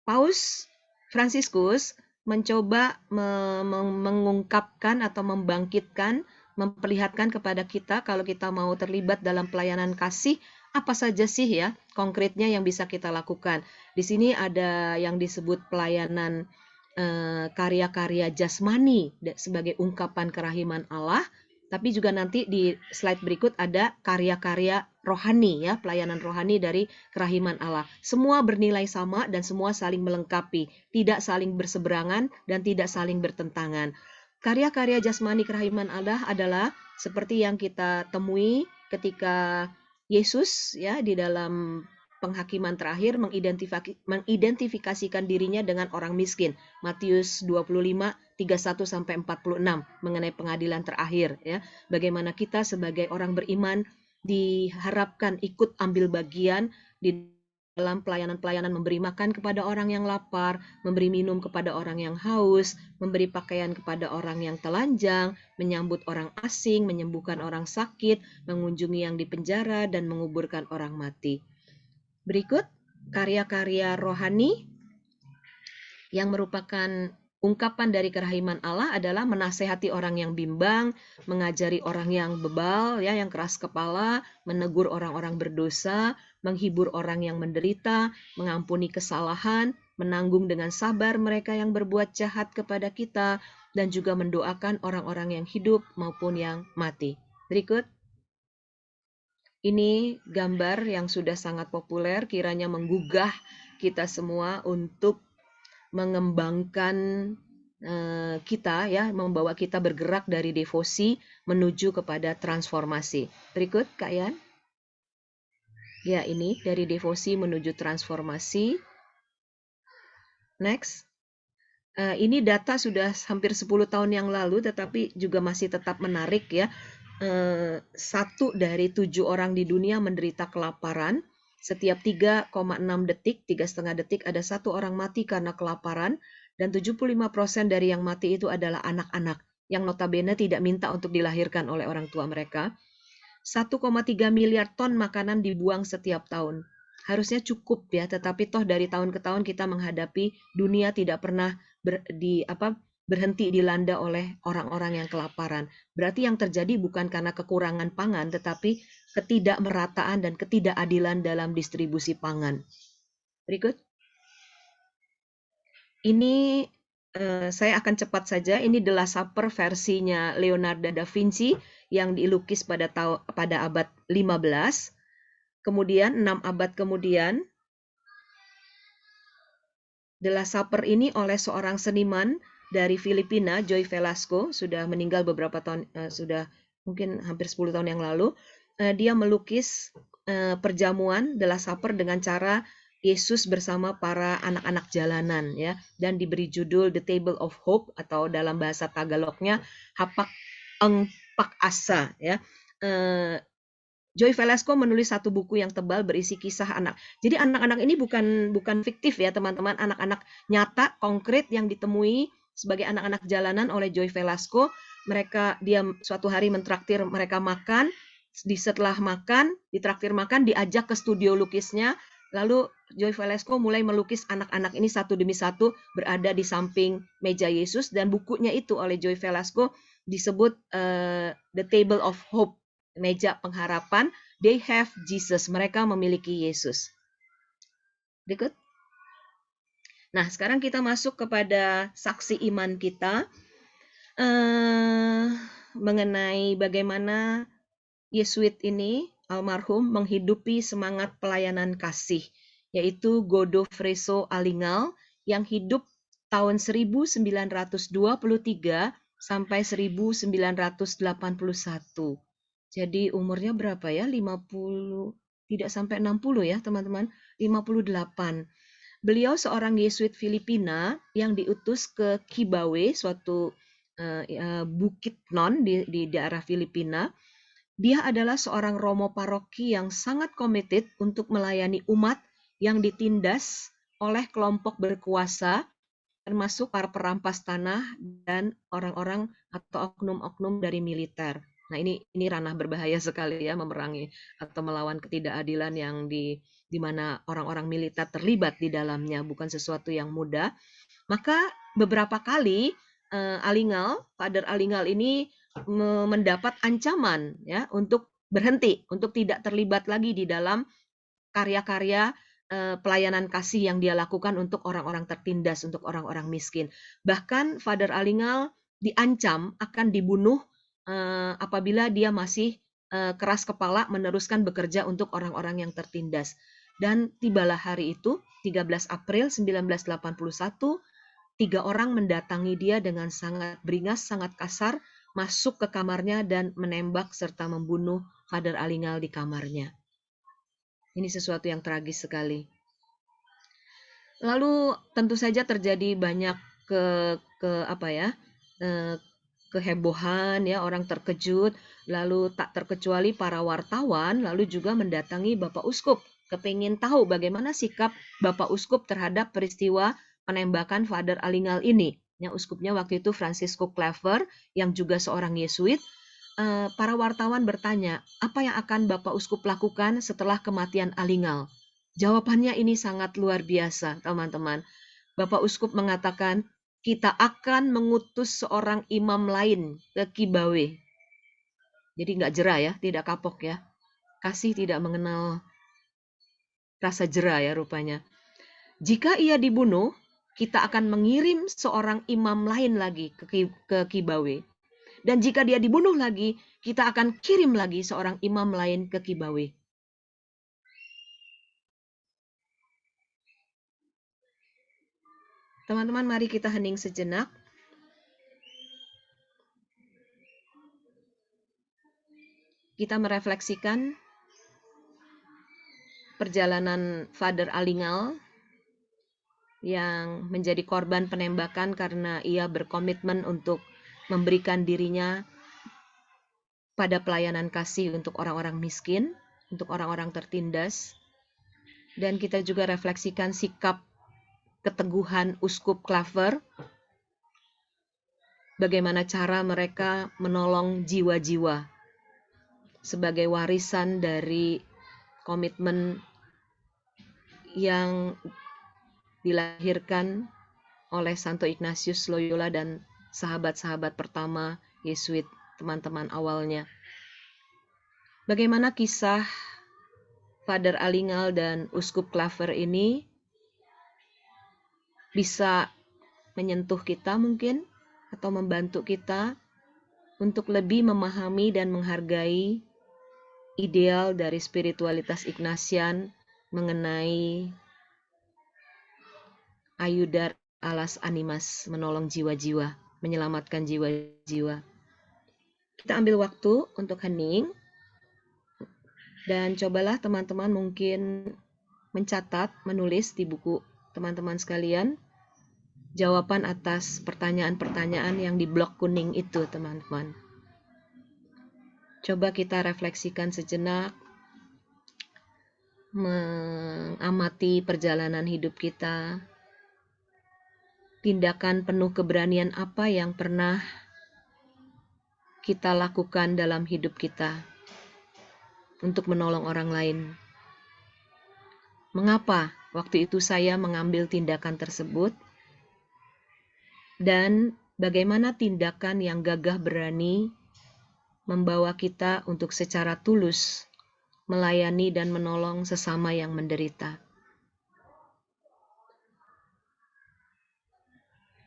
Paus Fransiskus mencoba mengungkapkan atau membangkitkan, memperlihatkan kepada kita kalau kita mau terlibat dalam pelayanan kasih, apa saja sih ya konkretnya yang bisa kita lakukan. Di sini ada yang disebut pelayanan karya-karya jasmani sebagai ungkapan kerahiman Allah, tapi juga nanti di slide berikut ada karya-karya rohani ya, pelayanan rohani dari kerahiman Allah. Semua bernilai sama dan semua saling melengkapi, tidak saling berseberangan dan tidak saling bertentangan. Karya-karya jasmani kerahiman Allah adalah seperti yang kita temui ketika Yesus ya di dalam penghakiman terakhir mengidentifikasikan dirinya dengan orang miskin. Matius 25 31 sampai 46 mengenai pengadilan terakhir ya. Bagaimana kita sebagai orang beriman diharapkan ikut ambil bagian di dalam pelayanan-pelayanan, memberi makan kepada orang yang lapar, memberi minum kepada orang yang haus, memberi pakaian kepada orang yang telanjang, menyambut orang asing, menyembuhkan orang sakit, mengunjungi yang di penjara, dan menguburkan orang mati. Berikut karya-karya rohani yang merupakan ungkapan dari kerahiman Allah adalah menasehati orang yang bimbang, mengajari orang yang bebal, ya, yang keras kepala, menegur orang-orang berdosa, menghibur orang yang menderita, mengampuni kesalahan, menanggung dengan sabar mereka yang berbuat jahat kepada kita, dan juga mendoakan orang-orang yang hidup maupun yang mati. Berikut. Ini gambar yang sudah sangat populer, kiranya menggugah kita semua untuk mengembangkan kita ya, membawa kita bergerak dari devosi menuju kepada transformasi. Berikut Kak Yan. Ya, ini dari devosi menuju transformasi. Next. Ini data sudah hampir 10 tahun yang lalu, tetapi juga masih tetap menarik ya. 1 dari 7 orang di dunia menderita kelaparan. Setiap 3,6 detik, 3,5 detik ada 1 orang mati karena kelaparan. Dan 75% dari yang mati itu adalah anak-anak yang notabene tidak minta untuk dilahirkan oleh orang tua mereka. 1,3 miliar ton makanan dibuang setiap tahun. Harusnya cukup ya, tetapi toh dari tahun ke tahun kita menghadapi dunia tidak pernah berhenti dilanda oleh orang-orang yang kelaparan. Berarti yang terjadi bukan karena kekurangan pangan, tetapi ketidakmerataan dan ketidakadilan dalam distribusi pangan. Berikut. Ini saya akan cepat saja. Ini The Last Supper versinya Leonardo da Vinci yang dilukis pada abad 15. Kemudian 6 abad kemudian The Last Supper ini oleh seorang seniman dari Filipina, Joy Velasco, sudah meninggal beberapa tahun, sudah mungkin hampir 10 tahun yang lalu. Dia melukis perjamuan The Last Supper dengan cara Yesus bersama para anak-anak jalanan ya, dan diberi judul The Table of Hope, atau dalam bahasa Tagalognya Hapak Engpak Asa ya. Joy Velasco menulis 1 buku yang tebal berisi kisah anak. Jadi anak-anak ini bukan fiktif ya teman-teman, anak-anak nyata, konkret yang ditemui sebagai anak-anak jalanan oleh Joy Velasco. Dia suatu hari mentraktir mereka makan, setelah makan, ditraktir makan, diajak ke studio lukisnya, lalu Joy Velasco mulai melukis anak-anak ini satu demi satu berada di samping meja Yesus, dan bukunya itu oleh Joy Velasco disebut The Table of Hope, meja pengharapan. They have Jesus, mereka memiliki Yesus. Berikut. Nah, sekarang kita masuk kepada saksi iman kita mengenai bagaimana Yesuit ini, almarhum, menghidupi semangat pelayanan kasih, yaitu Godofreso Alingal yang hidup tahun 1923 sampai 1981. Jadi umurnya berapa ya? 50, tidak sampai 60 ya teman-teman, 58. Beliau seorang Yesuit Filipina yang diutus ke Kibawe, suatu bukit non di daerah Filipina. Dia adalah seorang romo paroki yang sangat committed untuk melayani umat yang ditindas oleh kelompok berkuasa, termasuk para perampas tanah dan orang-orang atau oknum-oknum dari militer. Nah, ini ranah berbahaya sekali ya, memerangi atau melawan ketidakadilan yang di mana orang-orang militer terlibat di dalamnya, bukan sesuatu yang mudah. Maka beberapa kali Alingal, Father Alingal ini mendapat ancaman ya untuk berhenti, untuk tidak terlibat lagi di dalam karya-karya pelayanan kasih yang dia lakukan untuk orang-orang tertindas, untuk orang-orang miskin. Bahkan Father Alingal diancam akan dibunuh apabila dia masih keras kepala meneruskan bekerja untuk orang-orang yang tertindas. Dan tibalah hari itu, 13 April 1981, 3 orang mendatangi dia dengan sangat beringas, sangat kasar, masuk ke kamarnya dan menembak serta membunuh Father Alingal di kamarnya. Ini sesuatu yang tragis sekali. Lalu tentu saja terjadi banyak kehebohan ya, orang terkejut, lalu tak terkecuali para wartawan lalu juga mendatangi Bapak Uskup, kepingin tahu bagaimana sikap Bapak Uskup terhadap peristiwa penembakan Father Alingal ini. Yang uskupnya waktu itu Francisco Claver yang juga seorang Yesuit. Para wartawan bertanya, apa yang akan Bapak Uskup lakukan setelah kematian Alingal? Jawabannya ini sangat luar biasa, teman-teman. Bapak Uskup mengatakan, kita akan mengutus seorang imam lain ke Kibawe. Jadi nggak jera ya, tidak kapok ya. Kasih tidak mengenal rasa jera ya rupanya. Jika ia dibunuh, kita akan mengirim seorang imam lain lagi ke Kibawe. Dan jika dia dibunuh lagi, kita akan kirim lagi seorang imam lain ke Kibawe. Teman-teman, mari kita hening sejenak. Kita merefleksikan perjalanan Father Alingal yang menjadi korban penembakan karena ia berkomitmen untuk memberikan dirinya pada pelayanan kasih untuk orang-orang miskin, untuk orang-orang tertindas. Dan kita juga refleksikan sikap keteguhan Uskup Klaver, bagaimana cara mereka menolong jiwa-jiwa sebagai warisan dari komitmen yang dilahirkan oleh Santo Ignatius Loyola dan sahabat-sahabat pertama Yesuit, teman-teman awalnya. Bagaimana kisah Father Alingal dan Uskup Klaver ini bisa menyentuh kita mungkin, atau membantu kita untuk lebih memahami dan menghargai ideal dari spiritualitas Ignatian mengenai Ayudar alas animas, menolong jiwa-jiwa, menyelamatkan jiwa-jiwa. Kita ambil waktu untuk hening, dan cobalah teman-teman mungkin mencatat, menulis di buku teman-teman sekalian, jawaban atas pertanyaan-pertanyaan yang di blok kuning itu, teman-teman. Coba kita refleksikan sejenak, mengamati perjalanan hidup kita, tindakan penuh keberanian apa yang pernah kita lakukan dalam hidup kita untuk menolong orang lain. Mengapa waktu itu saya mengambil tindakan tersebut? Dan bagaimana tindakan yang gagah berani membawa kita untuk secara tulus melayani dan menolong sesama yang menderita.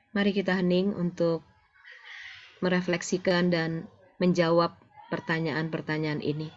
Mari kita hening untuk merefleksikan dan menjawab pertanyaan-pertanyaan ini.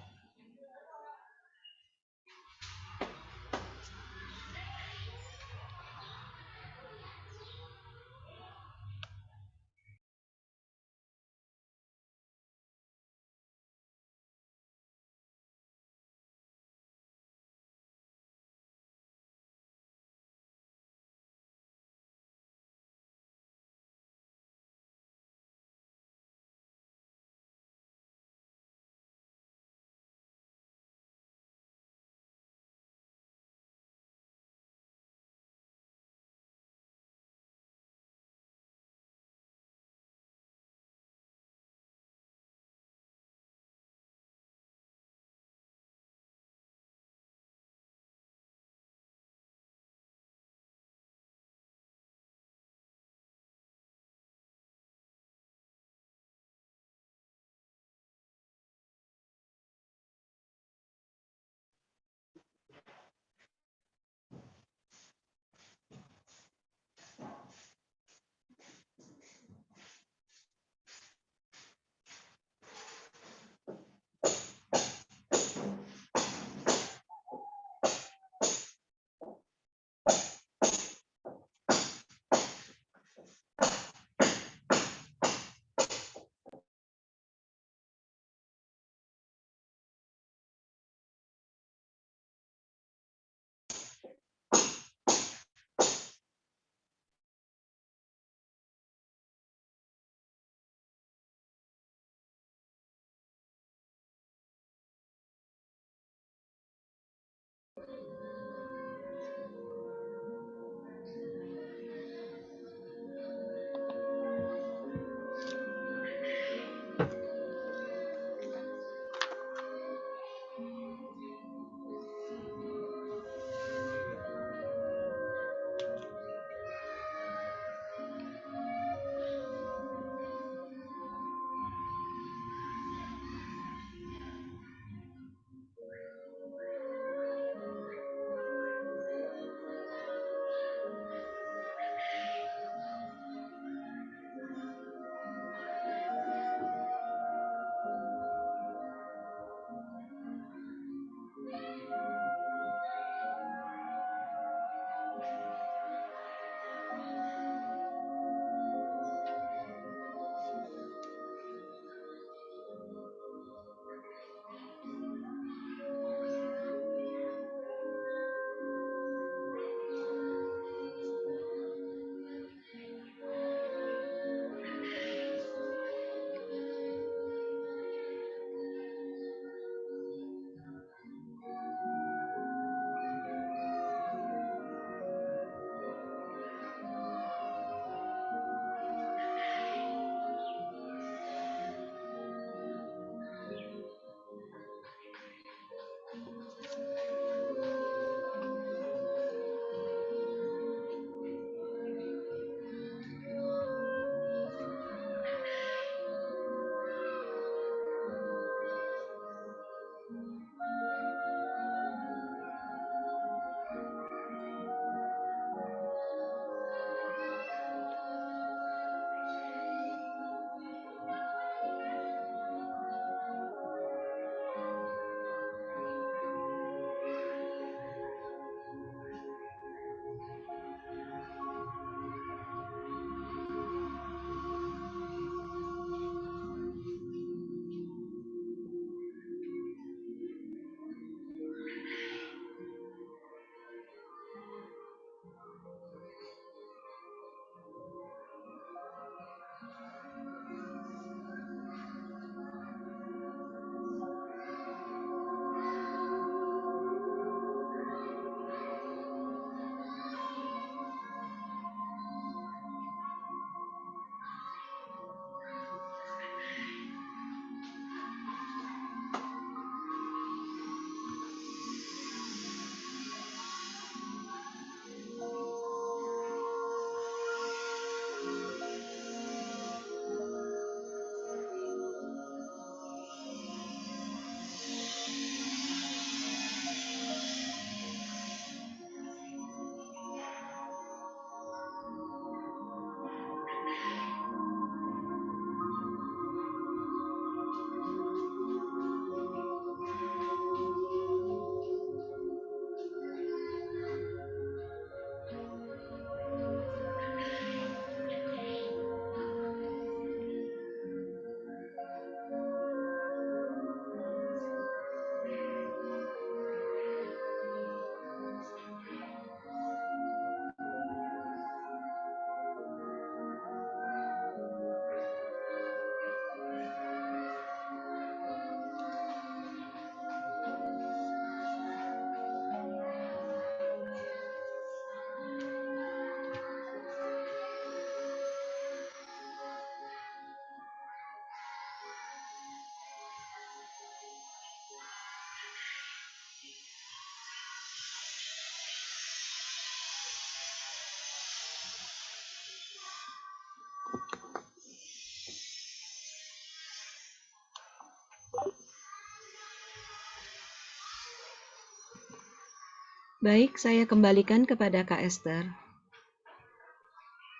Baik, saya kembalikan kepada Kak Esther.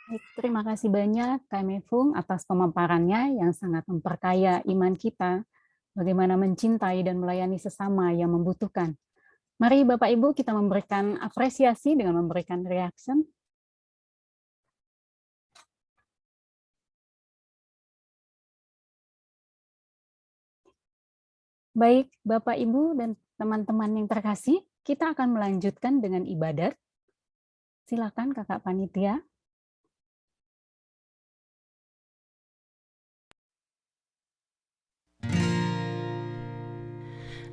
Baik, terima kasih banyak Kak Mefung atas pemaparannya yang sangat memperkaya iman kita, bagaimana mencintai dan melayani sesama yang membutuhkan. Mari Bapak Ibu kita memberikan apresiasi dengan memberikan reaction. Baik, Bapak Ibu dan teman-teman yang terkasih, kita akan melanjutkan dengan ibadat. Silakan Kakak Panitia.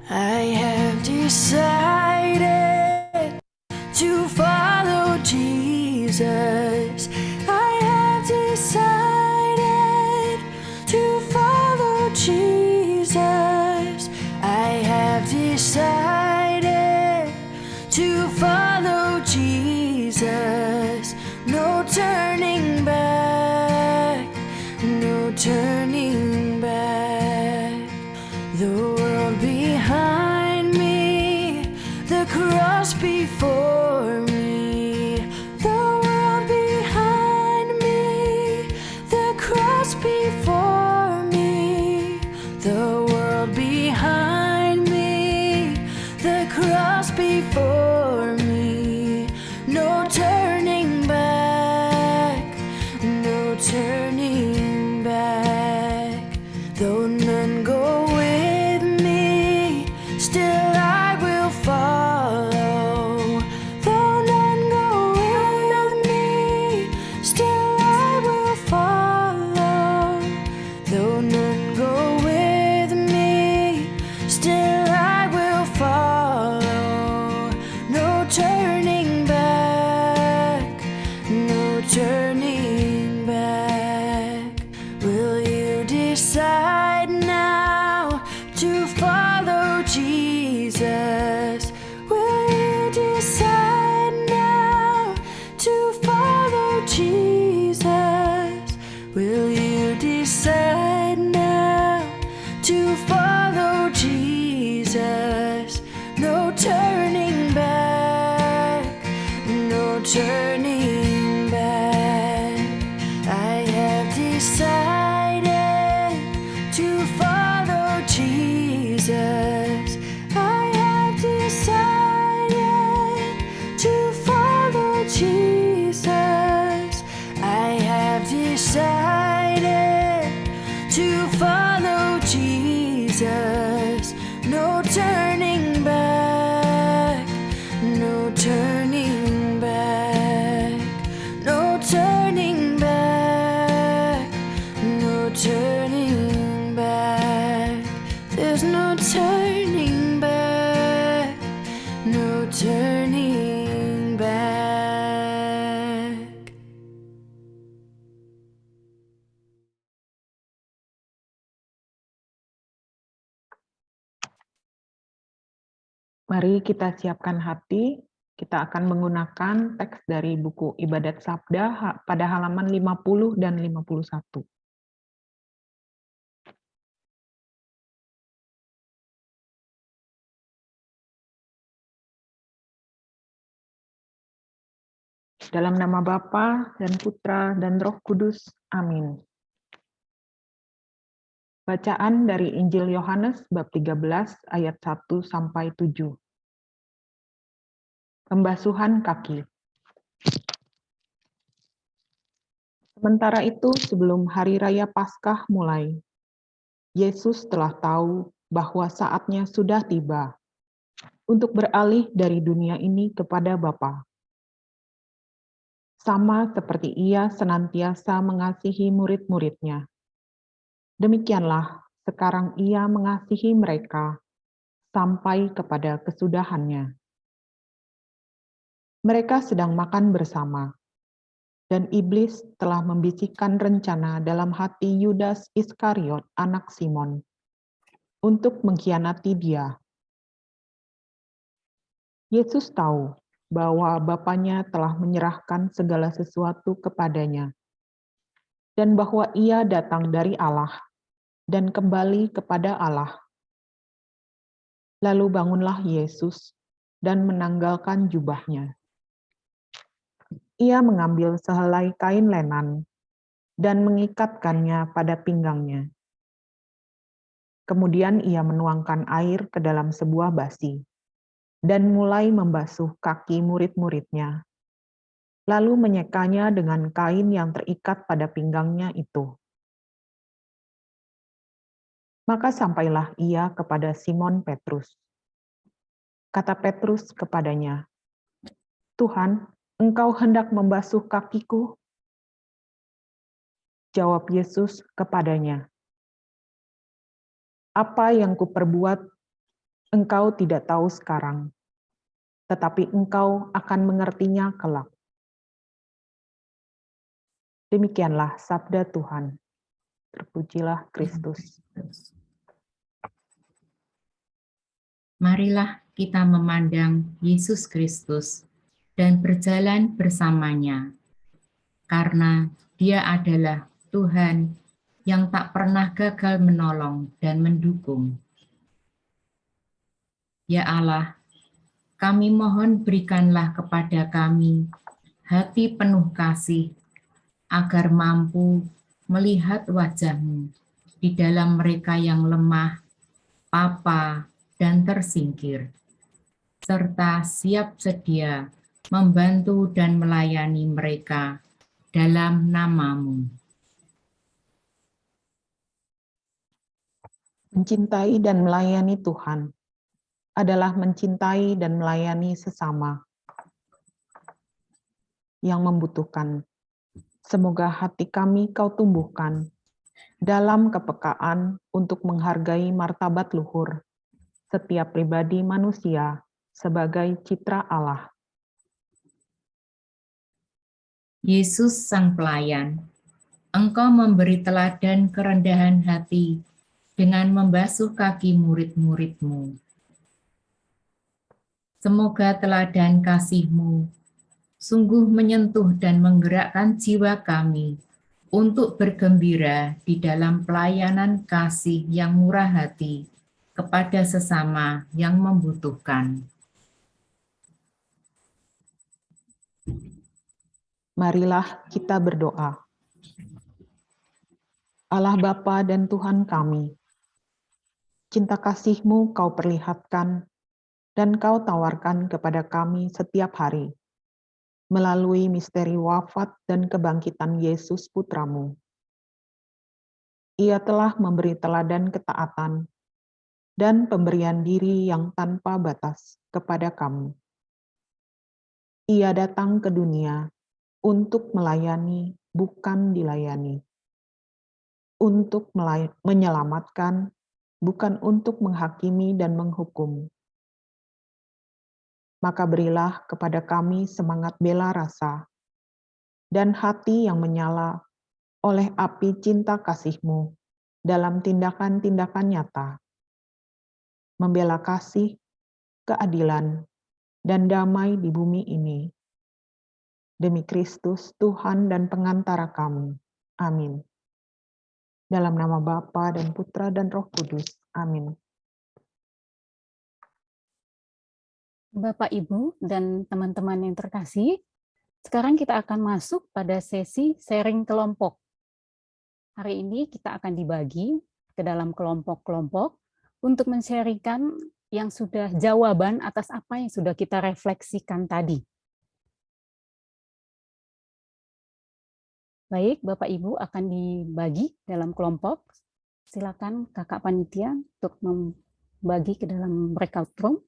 I have decided to follow Jesus. I have decided to follow Jesus. I have decided to follow Jesus. No turning back, no turning back. The world behind me, the cross before me. The world behind me, the cross before me. The world behind me, the cross before me. No turning back, no turning back. Though none go with me, still I will follow. Though none go with me, still I will follow. Though none go with me, still I will follow. No turning back, no turning back. Will you decide now to follow Jesus? Will you decide now to follow Jesus? Will you decide now to follow Jesus? No turning back, no turning back. I have decided to follow Jesus. I have decided to follow Jesus. I have decided to follow Jesus. No turning back, no turning back, no turning back, no turning back. There's no turning back, no turning back. Mari kita siapkan hati, kita akan menggunakan teks dari buku Ibadat Sabda pada halaman 50 dan 51. Dalam nama Bapa dan Putra dan Roh Kudus. Amin. Bacaan dari Injil Yohanes bab 13 ayat 1 sampai 7. Pembasuhan kaki. Sementara itu, sebelum hari raya Paskah mulai, Yesus telah tahu bahwa saatnya sudah tiba untuk beralih dari dunia ini kepada Bapa. Sama seperti Ia senantiasa mengasihi murid-murid-Nya. Demikianlah sekarang Ia mengasihi mereka sampai kepada kesudahannya. Mereka sedang makan bersama, dan iblis telah membisikkan rencana dalam hati Yudas Iskariot, anak Simon, untuk mengkhianati Dia. Yesus tahu bahwa Bapanya telah menyerahkan segala sesuatu kepadanya, dan bahwa Ia datang dari Allah dan kembali kepada Allah. Lalu bangunlah Yesus, dan menanggalkan jubahnya. Ia mengambil sehelai kain lenan dan mengikatkannya pada pinggangnya. Kemudian ia menuangkan air ke dalam sebuah basi dan mulai membasuh kaki murid-muridnya, lalu menyekanya dengan kain yang terikat pada pinggangnya itu. Maka sampailah ia kepada Simon Petrus. Kata Petrus kepadanya, "Tuhan, Engkau hendak membasuh kakiku?" Jawab Yesus kepadanya, "Apa yang kuperbuat, engkau tidak tahu sekarang, tetapi engkau akan mengertinya kelak." Demikianlah sabda Tuhan. Terpujilah Kristus. Marilah kita memandang Yesus Kristus dan berjalan bersamanya, karena Dia adalah Tuhan yang tak pernah gagal menolong dan mendukung. Ya Allah, kami mohon berikanlah kepada kami hati penuh kasih, agar mampu melihat wajah-Mu di dalam mereka yang lemah, papa, dan tersingkir, serta siap sedia membantu dan melayani mereka dalam nama-Mu. Mencintai dan melayani Tuhan adalah mencintai dan melayani sesama yang membutuhkan. Semoga hati kami Kau tumbuhkan dalam kepekaan untuk menghargai martabat luhur setiap pribadi manusia sebagai citra Allah. Yesus Sang Pelayan, Engkau memberi teladan kerendahan hati dengan membasuh kaki murid-murid-Mu. Semoga teladan kasih-Mu sungguh menyentuh dan menggerakkan jiwa kami untuk bergembira di dalam pelayanan kasih yang murah hati kepada sesama yang membutuhkan. Marilah kita berdoa. Allah Bapa dan Tuhan kami, cinta kasih-Mu Kau perlihatkan dan Kau tawarkan kepada kami setiap hari melalui misteri wafat dan kebangkitan Yesus Putra-Mu. Ia telah memberi teladan ketaatan dan pemberian diri yang tanpa batas kepada kami. Ia datang ke dunia untuk melayani, bukan dilayani. Untuk menyelamatkan, bukan untuk menghakimi dan menghukum. Maka berilah kepada kami semangat bela rasa dan hati yang menyala oleh api cinta kasih-Mu dalam tindakan-tindakan nyata, membela kasih, keadilan, dan damai di bumi ini. Demi Kristus, Tuhan dan pengantara kami. Amin. Dalam nama Bapa dan Putra dan Roh Kudus. Amin. Bapak, Ibu, dan teman-teman yang terkasih, sekarang kita akan masuk pada sesi sharing kelompok. Hari ini kita akan dibagi ke dalam kelompok-kelompok untuk men-sharingkan yang sudah jawaban atas apa yang sudah kita refleksikan tadi. Baik, Bapak Ibu akan dibagi dalam kelompok. Silakan Kakak Panitia untuk membagi ke dalam breakout room.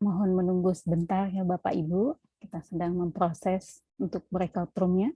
Mohon menunggu sebentar ya Bapak Ibu, kita sedang memproses untuk breakout room-nya.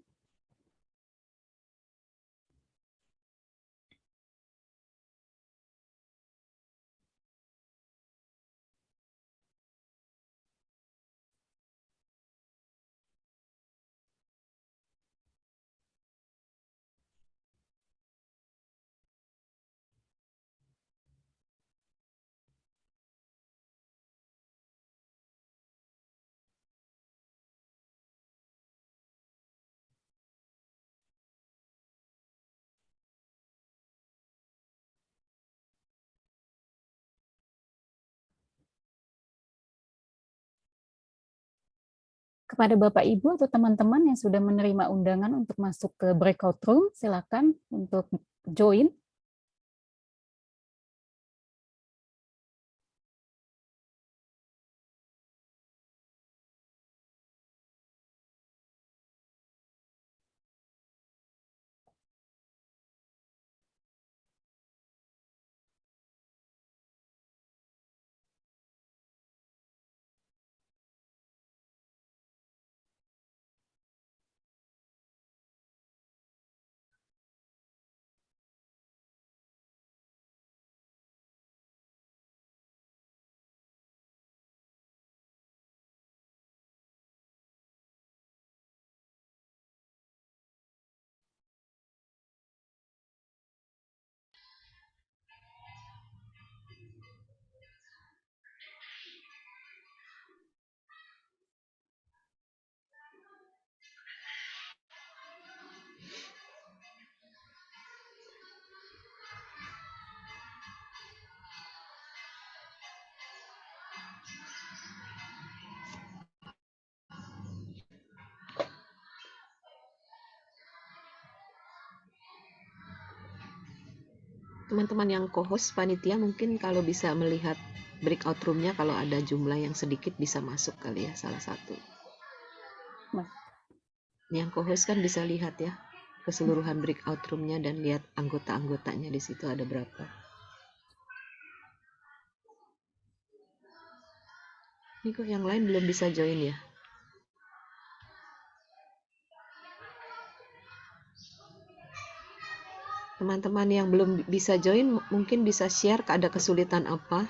Kepada Bapak Ibu atau teman-teman yang sudah menerima undangan untuk masuk ke breakout room, silakan untuk join. Teman-teman yang co-host panitia mungkin kalau bisa melihat breakout room-nya, kalau ada jumlah yang sedikit bisa masuk kali ya, salah satu. Baik. Yang co-host kan bisa lihat ya keseluruhan breakout room-nya dan lihat anggota-anggotanya di situ ada berapa. Ini kok yang lain belum bisa join ya? Teman-teman yang belum bisa join mungkin bisa share ada kesulitan apa?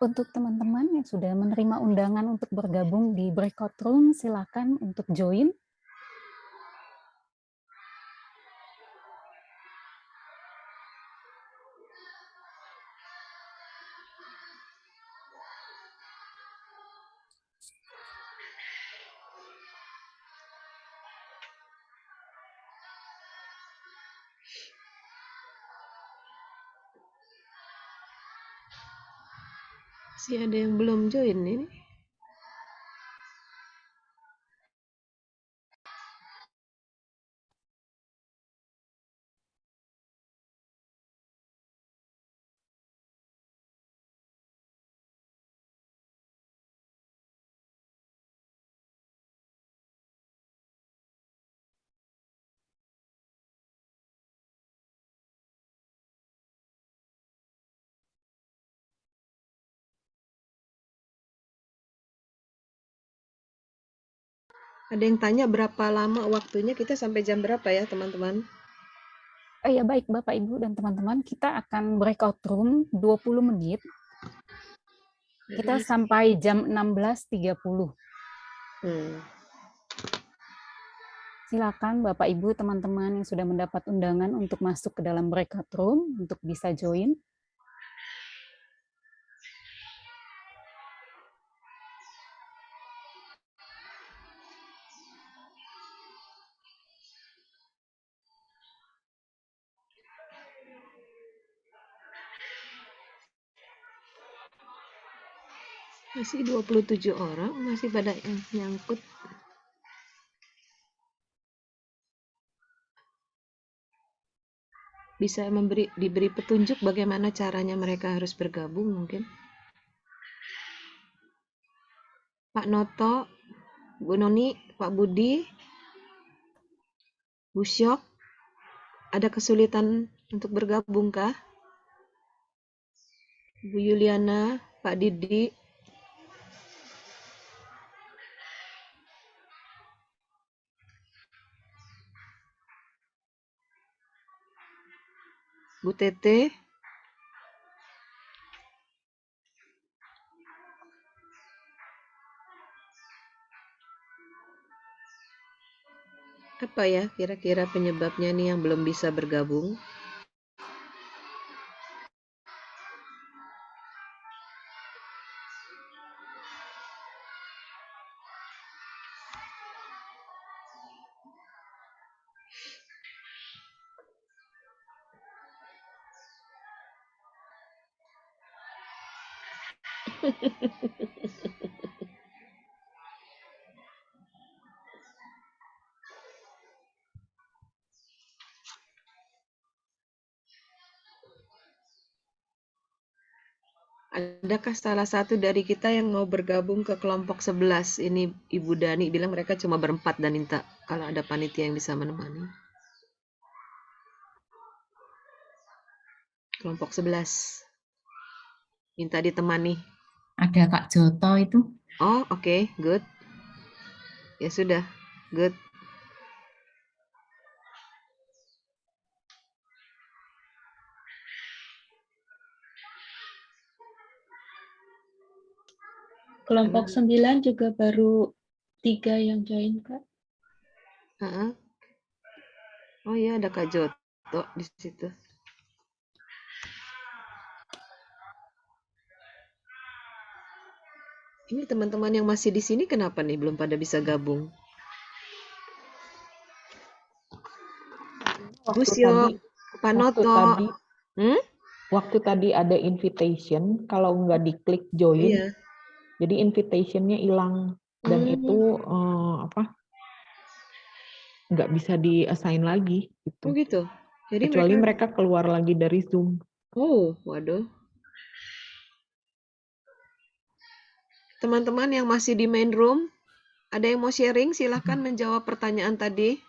Untuk teman-teman yang sudah menerima undangan untuk bergabung di breakout room, silakan untuk join. Masih ada yang belum join ini. Ada yang tanya berapa lama waktunya, kita sampai jam berapa ya teman-teman? Ya baik Bapak Ibu dan teman-teman, kita akan breakout room 20 menit. Kita sampai jam 16.30. Silakan Bapak Ibu teman-teman yang sudah mendapat undangan untuk masuk ke dalam breakout room untuk bisa join. Masih 27 orang, masih pada nyangkut. Bisa diberi petunjuk bagaimana caranya mereka harus bergabung mungkin. Pak Noto, Bu Noni, Pak Budi, Bu Syok, ada kesulitan untuk bergabung kah? Bu Yuliana, Pak Didi, Bu Tete, apa ya kira-kira penyebabnya nih yang belum bisa bergabung? Adakah salah satu dari kita yang mau bergabung ke kelompok 11? Ini Ibu Dani bilang mereka cuma berempat dan minta kalau ada panitia yang bisa menemani. Kelompok 11. Minta ditemani. Ada Kak Joto itu. Oh, oke, good. Ya sudah, good. Kelompok 9 juga baru 3 yang join, Kak. Oh iya, ada Kak Joto di situ. Ini teman-teman yang masih di sini kenapa nih belum pada bisa gabung? Busyo, Panoto. Waktu tadi ada invitation, kalau nggak diklik join, Iya. jadi invitationnya hilang dan itu nggak bisa di-assign lagi gitu. Oh gitu. Jadi Kecuali mereka keluar lagi dari Zoom. Oh, waduh. Teman-teman yang masih di main room, ada yang mau sharing? Silahkan menjawab pertanyaan tadi.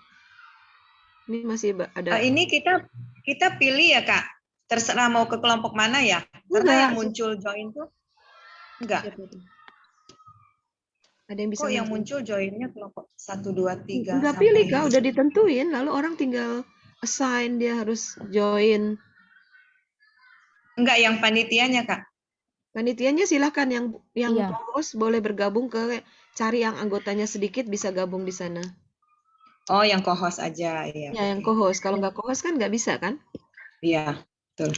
Ini masih ada. Ini kita pilih ya Kak. Terserah mau ke kelompok mana ya? Karena yang muncul join tuh enggak. Ada yang bisa. Kok yang muncul joinnya kelompok 1, 2, 3. Enggak pilih Kak, udah ditentuin. Lalu orang tinggal assign dia harus join. Enggak, yang panitianya Kak. Panitianya silahkan yang Iya. host boleh bergabung cari yang anggotanya sedikit bisa gabung di sana. Oh, yang co-host aja ya. Ya, yang co-host. Kalau nggak co-host kan nggak bisa kan? Iya, betul.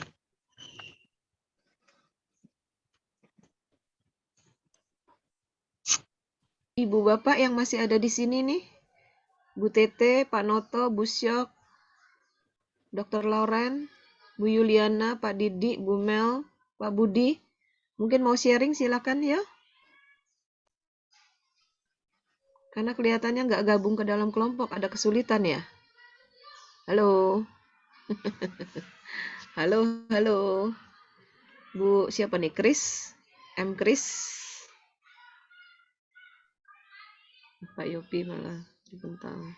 Ibu Bapak yang masih ada di sini nih. Bu Tete, Pak Noto, Bu Syok, Dr. Lauren, Bu Yuliana, Pak Didi, Bu Mel, Pak Budi. Mungkin mau sharing silakan ya. Karena kelihatannya nggak gabung ke dalam kelompok, ada kesulitan ya. Halo. halo. Bu siapa nih? Chris? Chris? Pak Yopi malah dibentang.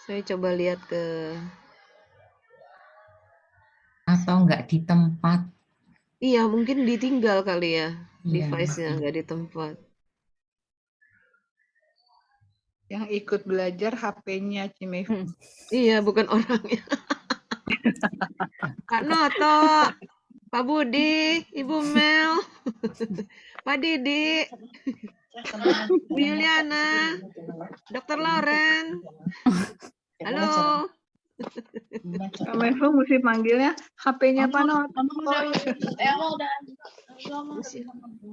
Saya coba lihat ke... Atau nggak di tempat. Iya, mungkin ditinggal kali ya. Iya. Device-nya nggak di tempat. Yang ikut belajar HP-nya Cimefu. Iya, bukan orangnya. Pak Noto, Pak Budi, Ibu Mel, Pak Didi, Bu Yuliana, Dr. Lauren. Halo. Cimefu mesti panggilnya HP-nya Pak Noto.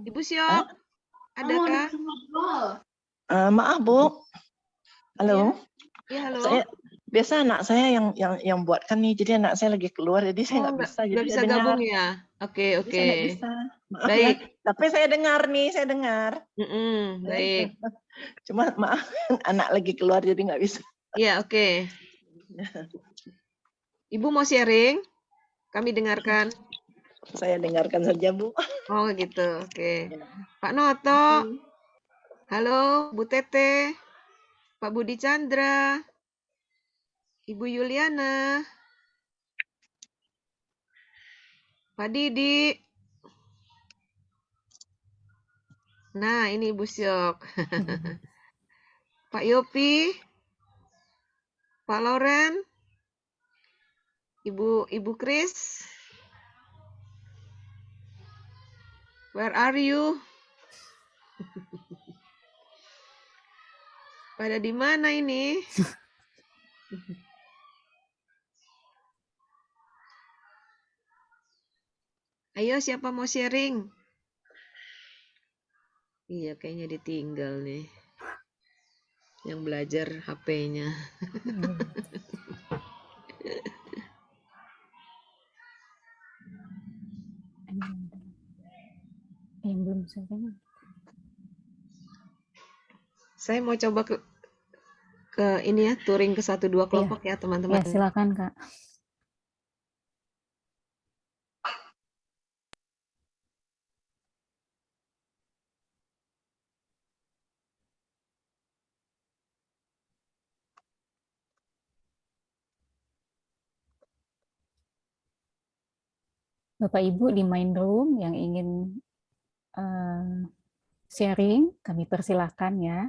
Ibu Syok, Adakah? Maaf Bu, halo. Iya, halo. Saya biasa anak saya yang buatkan nih, jadi anak saya lagi keluar, jadi saya nggak bisa, nggak jadi bisa saya dengar. gabung ya? Oke, Jadi oke. saya nggak bisa, maaf Baik. ya. Tapi saya dengar nih, saya dengar. Baik. Cuma maaf, anak lagi keluar jadi nggak bisa. Iya, oke. Ibu mau sharing? Kami dengarkan. Saya dengarkan saja Bu. Oh gitu, oke. Pak Noto, halo Bu Tete, Pak Budi Chandra, Ibu Yuliana, Pak Didi. Nah, ini Ibu Syok. Pak Yopi, Pak Loren, Ibu Kris. Where are you? Pada di mana ini? Ayo, siapa mau sharing? Iya, kayaknya ditinggal nih. Yang belajar HP-nya. Yang belum sharing. Saya mau coba ke ini ya, touring ke 1-2 kelompok ya, teman-teman. Ya, silakan Kak. Bapak Ibu di main room yang ingin sharing, kami persilahkan ya.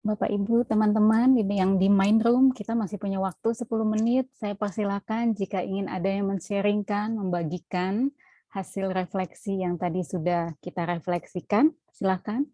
Bapak Ibu, teman-teman yang di main room, kita masih punya waktu 10 menit. Saya persilakan jika ingin ada yang men-sharingkan, membagikan hasil refleksi yang tadi sudah kita refleksikan, silakan.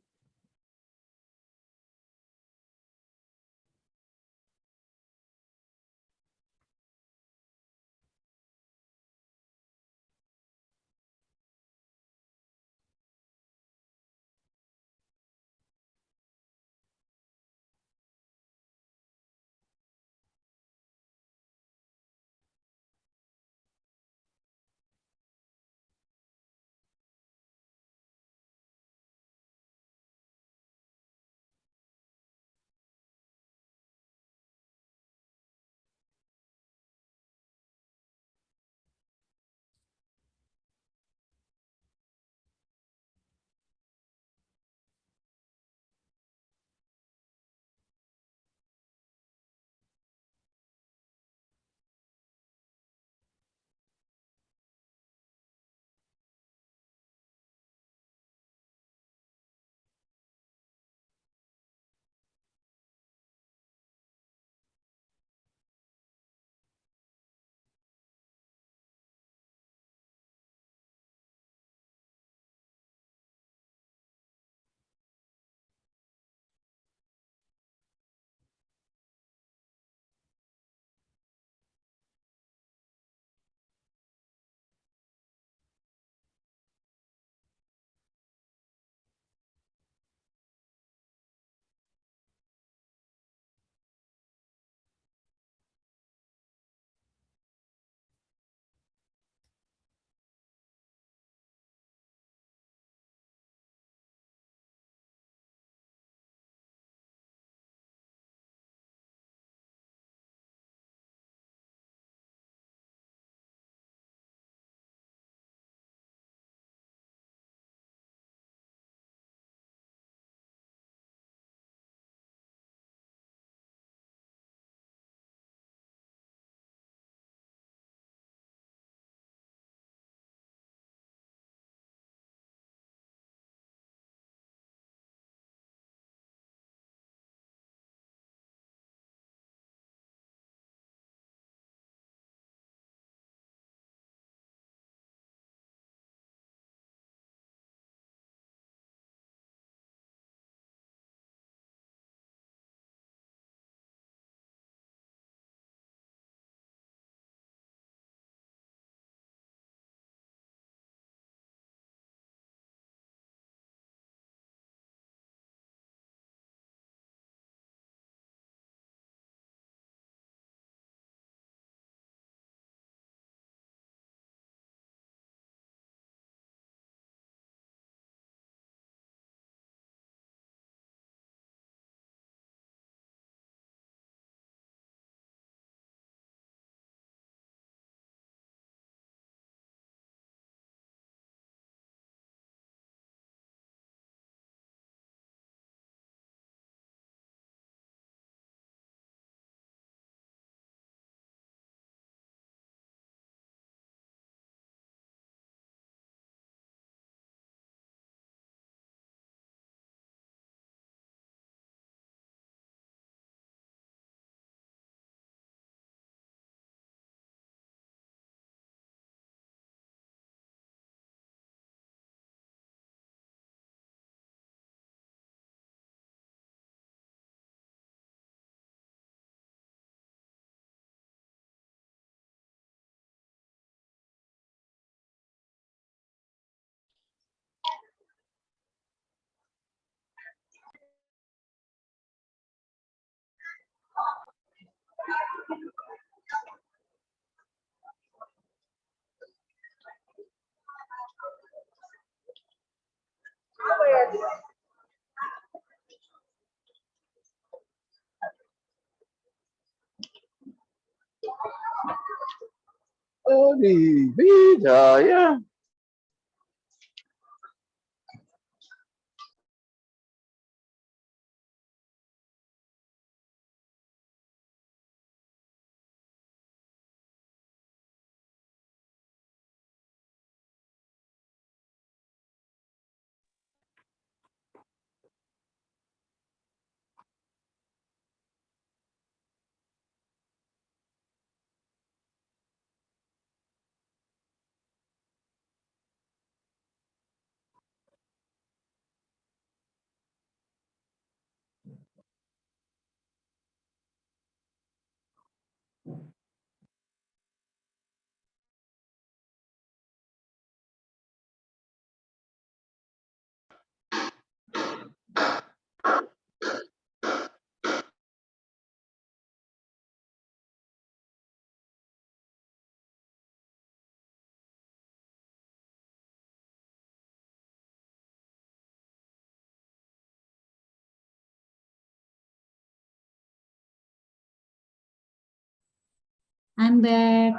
Oh, bisa ya. I'm back.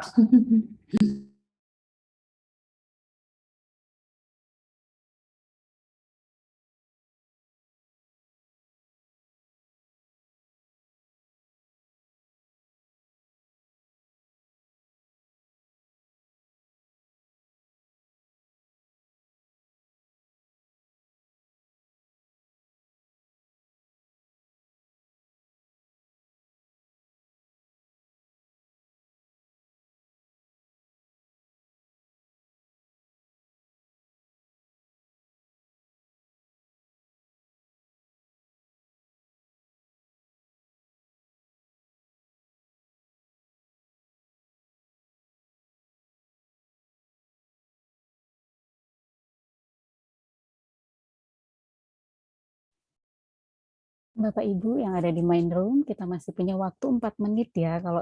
Bapak Ibu yang ada di main room, kita masih punya waktu 4 menit ya. Kalau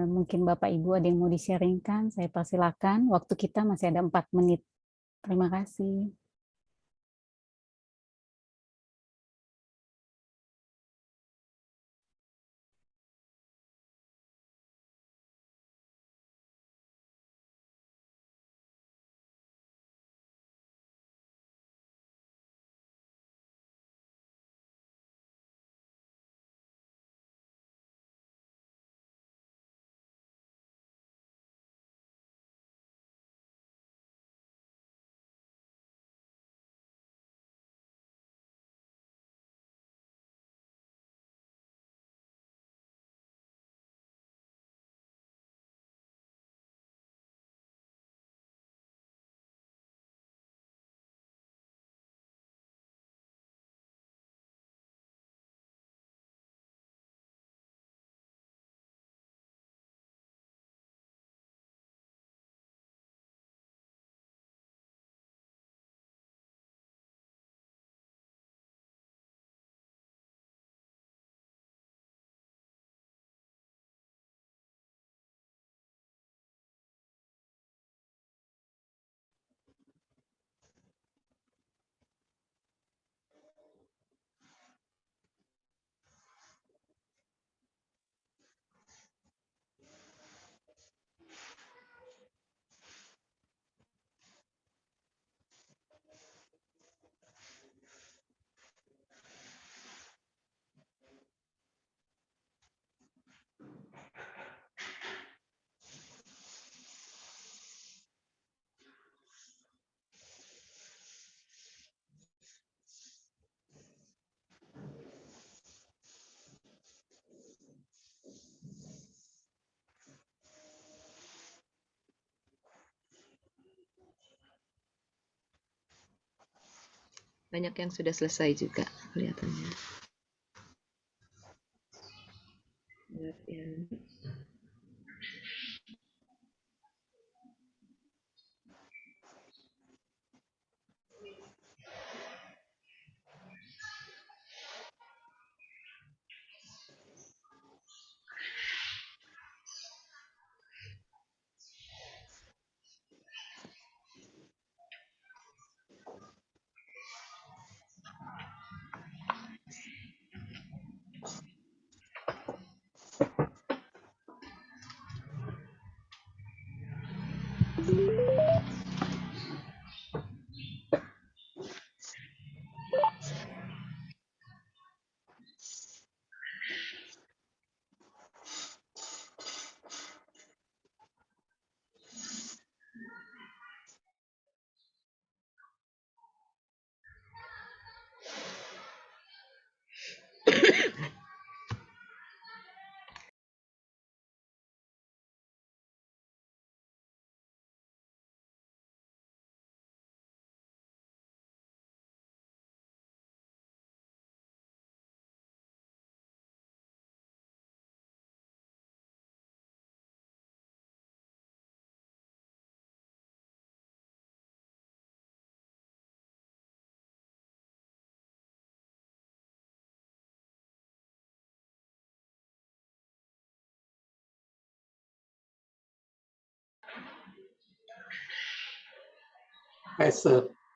mungkin Bapak Ibu ada yang mau di-sharingkan, saya persilakan. Waktu kita masih ada 4 menit. Terima kasih. Banyak yang sudah selesai juga kelihatannya.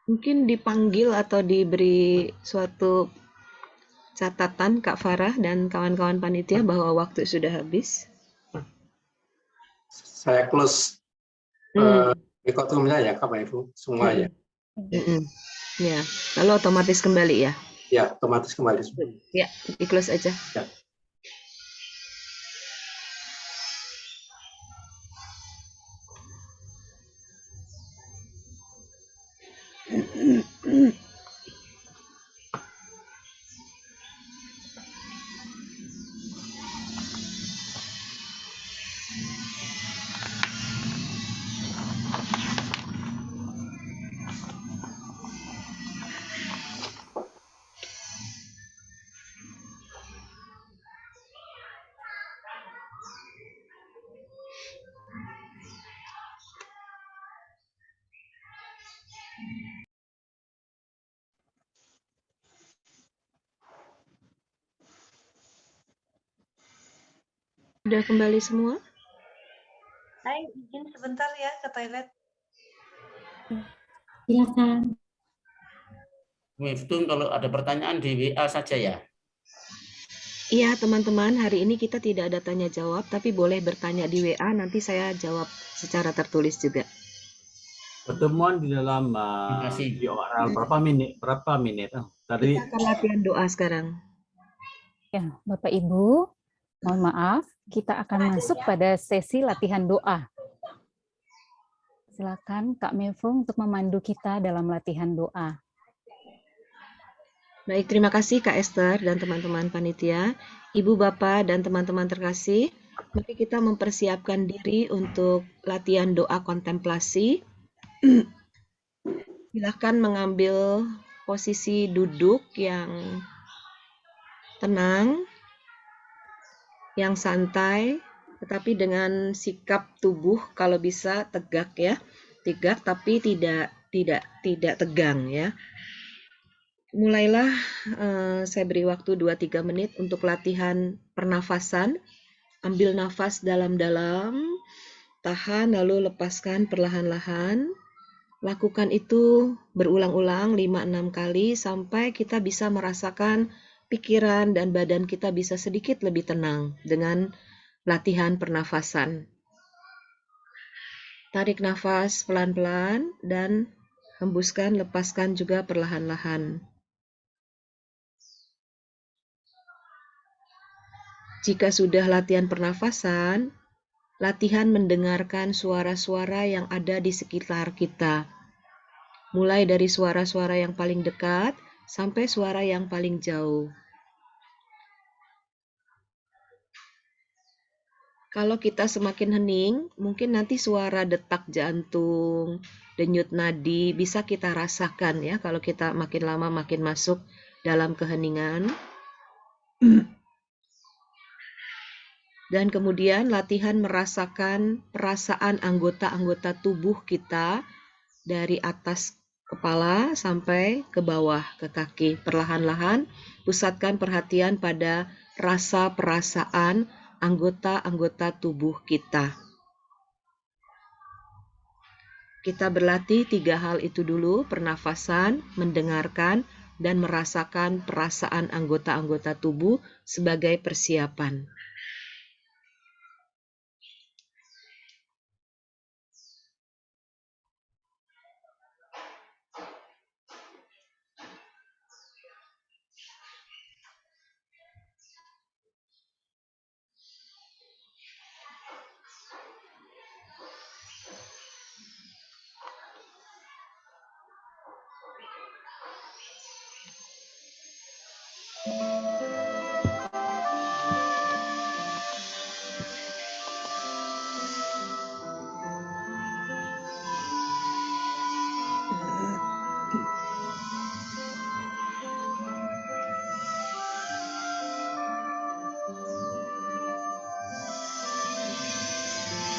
Mungkin dipanggil atau diberi suatu catatan Kak Farah dan kawan-kawan panitia bahwa waktu sudah habis. Saya close ekonominya ya, Bapak Ibu, semua ya. Ya, lalu otomatis kembali ya. Ya, otomatis kembali. Ya, di close aja. Ya. Sudah kembali semua? Saya izin sebentar ya ke toilet. Silakan. Miftun, kalau ada pertanyaan di WA saja ya. Iya teman-teman, hari ini kita tidak ada tanya jawab, tapi boleh bertanya di WA, nanti saya jawab secara tertulis juga. Pertemuan di dalam video oral berapa menit? Tadi kita akan latihan doa sekarang. Ya, Bapak Ibu, mohon maaf, kita akan masuk pada sesi latihan doa. Silakan Kak Mevung untuk memandu kita dalam latihan doa. Baik, terima kasih Kak Esther dan teman-teman panitia, Ibu Bapak dan teman-teman terkasih. Mari kita mempersiapkan diri untuk latihan doa kontemplasi. Silakan mengambil posisi duduk yang tenang, yang santai, tetapi dengan sikap tubuh kalau bisa tegak ya, tegak tapi tidak tegang ya. Mulailah, saya beri waktu 2-3 menit untuk latihan pernafasan. Ambil nafas dalam-dalam, tahan lalu lepaskan perlahan-lahan. Lakukan itu berulang-ulang 5-6 kali sampai kita bisa merasakan pikiran dan badan kita bisa sedikit lebih tenang dengan latihan pernafasan. Tarik nafas pelan-pelan dan hembuskan, lepaskan juga perlahan-lahan. Jika sudah latihan pernafasan, latihan mendengarkan suara-suara yang ada di sekitar kita. Mulai dari suara-suara yang paling dekat sampai suara yang paling jauh. Kalau kita semakin hening, mungkin nanti suara detak jantung, denyut nadi bisa kita rasakan ya kalau kita makin lama makin masuk dalam keheningan. Dan kemudian latihan merasakan perasaan anggota-anggota tubuh kita dari atas kepala sampai ke bawah ke kaki. Perlahan-lahan pusatkan perhatian pada rasa perasaan anggota-anggota tubuh kita. Kita berlatih 3 hal itu dulu, pernafasan, mendengarkan, dan merasakan perasaan anggota-anggota tubuh sebagai persiapan.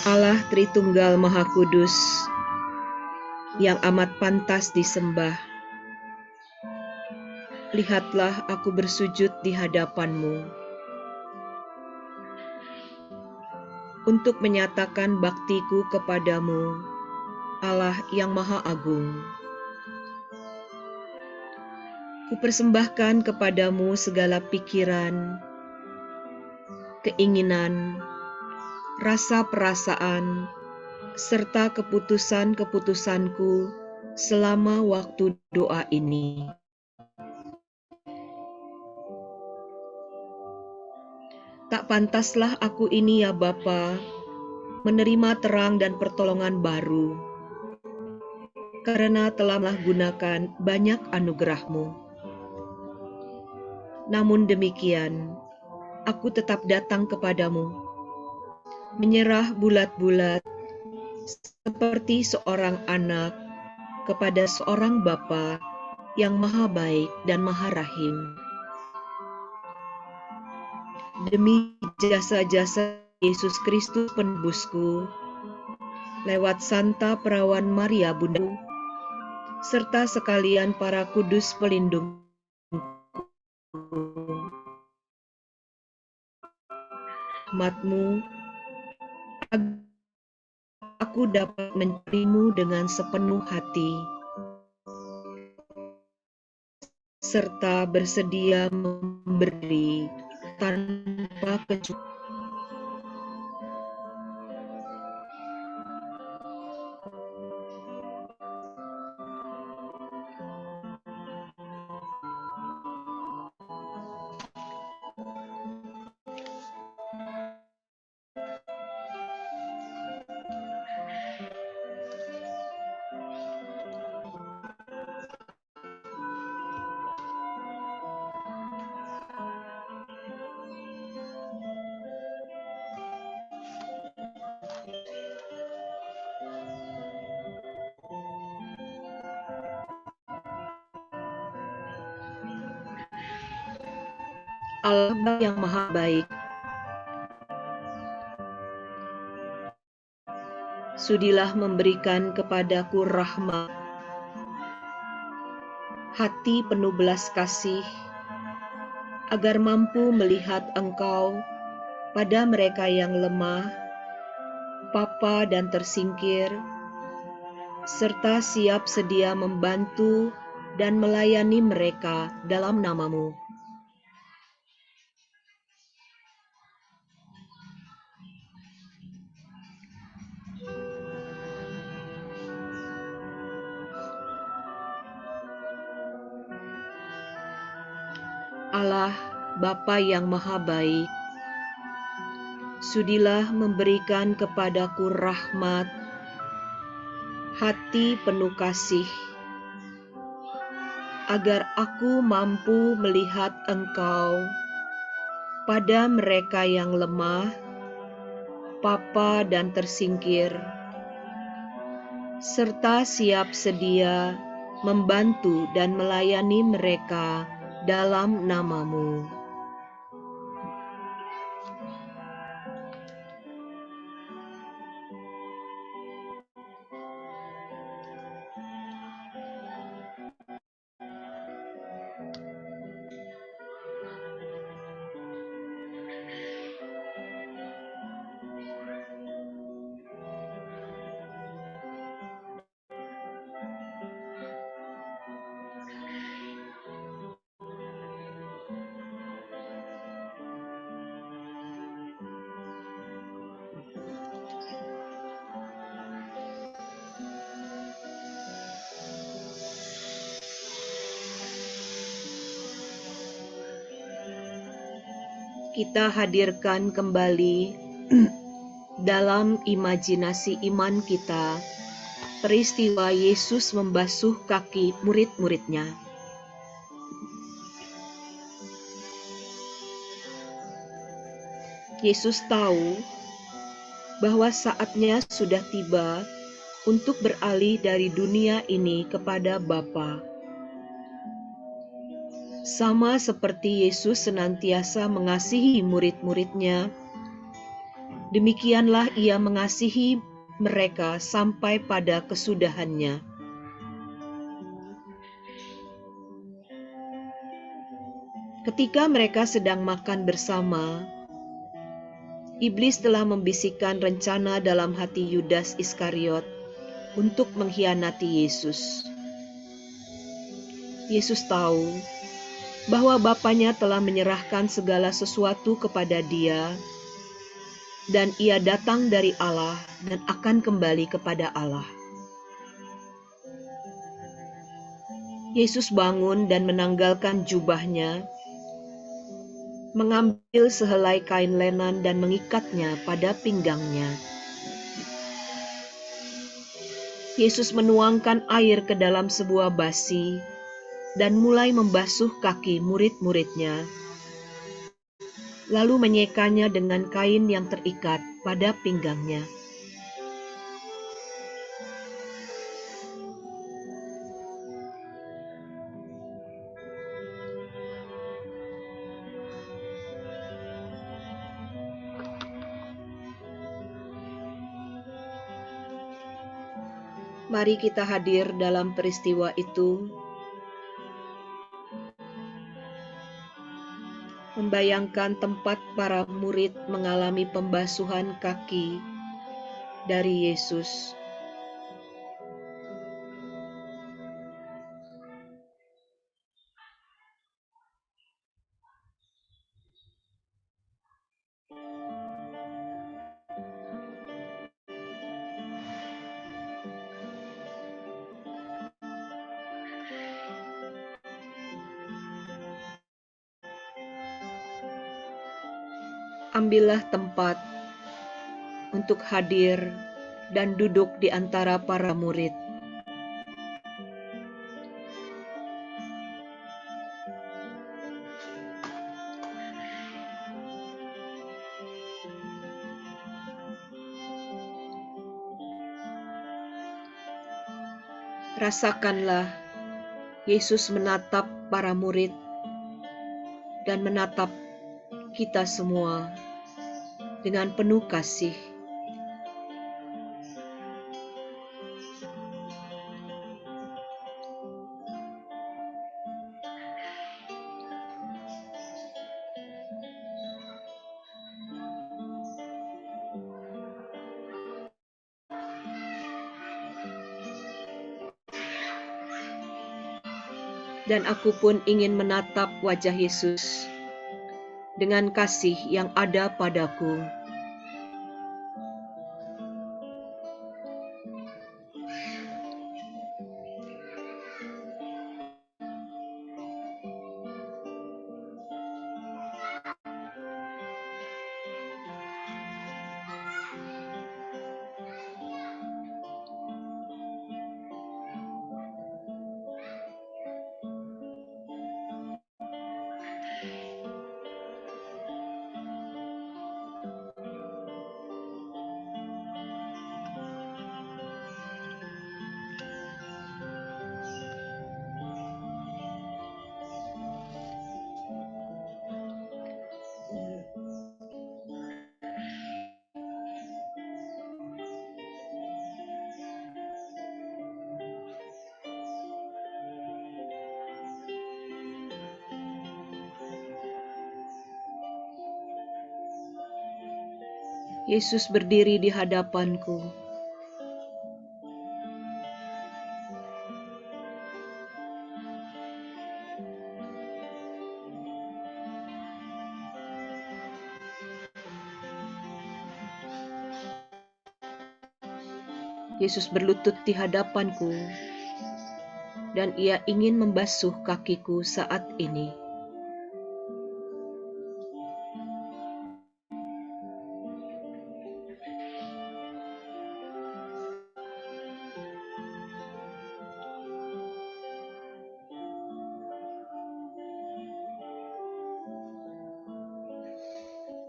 Allah Tritunggal Maha Kudus, yang amat pantas disembah. Lihatlah aku bersujud di hadapan-Mu untuk menyatakan baktiku kepadamu, Allah yang Maha Agung. Kupersembahkan kepadamu segala pikiran, keinginan, rasa perasaan, serta keputusan-keputusanku selama waktu doa ini. Tak pantaslah aku ini ya Bapa, menerima terang dan pertolongan baru, karena telah gunakan banyak anugerah-Mu. Namun demikian, aku tetap datang kepadamu, menyerah bulat-bulat seperti seorang anak kepada seorang Bapa yang maha baik dan maha rahim. Demi jasa-jasa Yesus Kristus penebusku, lewat Santa Perawan Maria Bundaku, serta sekalian para kudus pelindung, rahmat-Mu, aku dapat mencarimu dengan sepenuh hati, serta bersedia memberi tanpa kecuali. Allah yang maha baik, sudilah memberikan kepadaku rahmat, hati penuh belas kasih, agar mampu melihat Engkau pada mereka yang lemah, papa dan tersingkir, serta siap sedia membantu dan melayani mereka dalam nama-Mu. Allah, Bapa yang maha baik, sudilah memberikan kepadaku rahmat, hati penuh kasih, agar aku mampu melihat Engkau pada mereka yang lemah, papa dan tersingkir, serta siap sedia membantu dan melayani mereka dalam nama-Mu. Kita hadirkan kembali dalam imajinasi iman kita peristiwa Yesus membasuh kaki murid-muridnya. Yesus tahu bahwa saatnya sudah tiba untuk beralih dari dunia ini kepada Bapa. Sama seperti Yesus senantiasa mengasihi murid-muridnya, demikianlah Ia mengasihi mereka sampai pada kesudahannya. Ketika mereka sedang makan bersama, iblis telah membisikkan rencana dalam hati Yudas Iskariot untuk mengkhianati Yesus. Yesus tahu bahwa Bapanya telah menyerahkan segala sesuatu kepada Dia, dan Ia datang dari Allah dan akan kembali kepada Allah. Yesus bangun dan menanggalkan jubahnya, mengambil sehelai kain lenan dan mengikatnya pada pinggangnya. Yesus menuangkan air ke dalam sebuah basi dan mulai membasuh kaki murid-muridnya, lalu menyekanya dengan kain yang terikat pada pinggangnya. Mari kita hadir dalam peristiwa itu, membayangkan tempat para murid mengalami pembasuhan kaki dari Yesus. Ambillah tempat untuk hadir dan duduk di antara para murid. Rasakanlah Yesus menatap para murid dan menatap kita semua dengan penuh kasih. Dan aku pun ingin menatap wajah Yesus dengan kasih yang ada padaku. Yesus berdiri di hadapanku. Yesus berlutut di hadapanku, dan Ia ingin membasuh kakiku saat ini.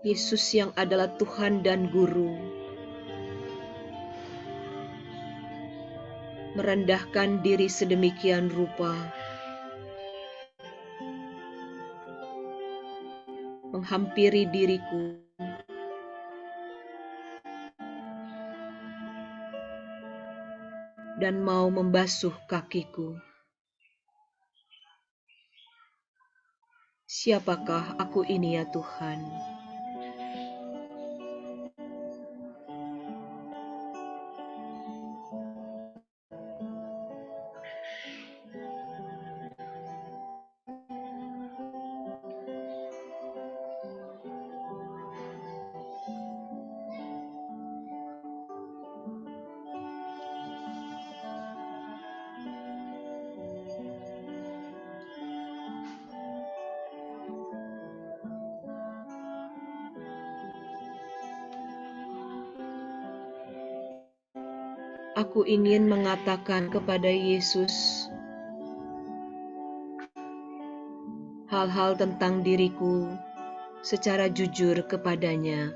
Yesus yang adalah Tuhan dan Guru, merendahkan diri sedemikian rupa, menghampiri diriku, dan mau membasuh kakiku. Siapakah aku ini ya Tuhan? Aku ingin mengatakan kepada Yesus hal-hal tentang diriku secara jujur kepadanya.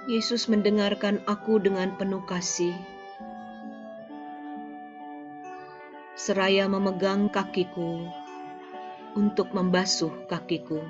Yesus mendengarkan aku dengan penuh kasih, seraya memegang kakiku untuk membasuh kakiku.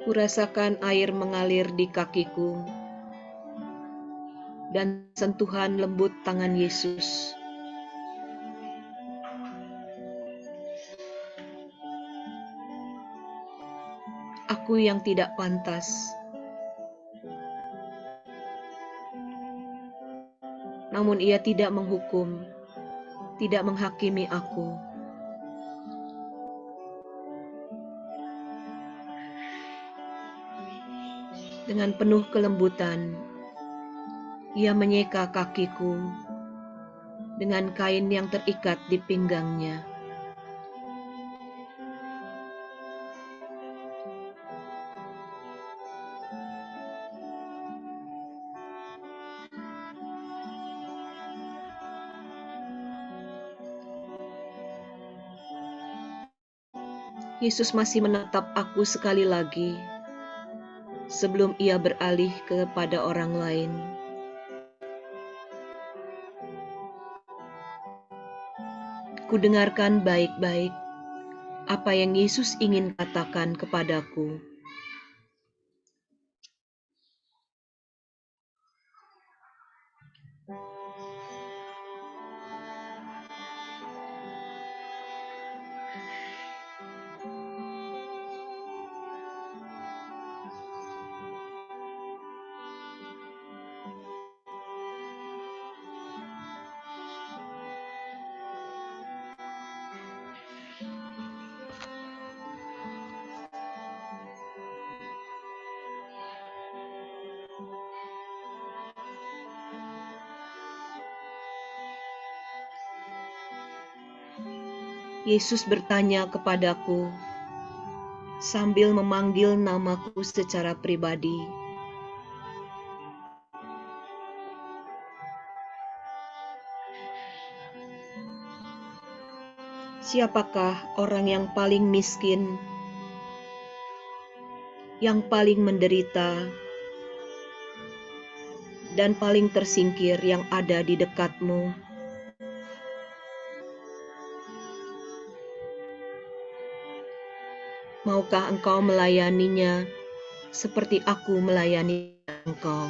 Kurasakan air mengalir di kakiku dan sentuhan lembut tangan Yesus. Aku yang tidak pantas, namun Ia tidak menghukum, tidak menghakimi aku. Dengan penuh kelembutan, Ia menyeka kakiku dengan kain yang terikat di pinggangnya. Yesus masih menatap aku sekali lagi sebelum Ia beralih kepada orang lain. Kudengarkan baik-baik apa yang Yesus ingin katakan kepadaku. Yesus bertanya kepadaku sambil memanggil namaku secara pribadi. Siapakah orang yang paling miskin, yang paling menderita, dan paling tersingkir yang ada di dekatmu? Maukah engkau melayaninya seperti aku melayani engkau?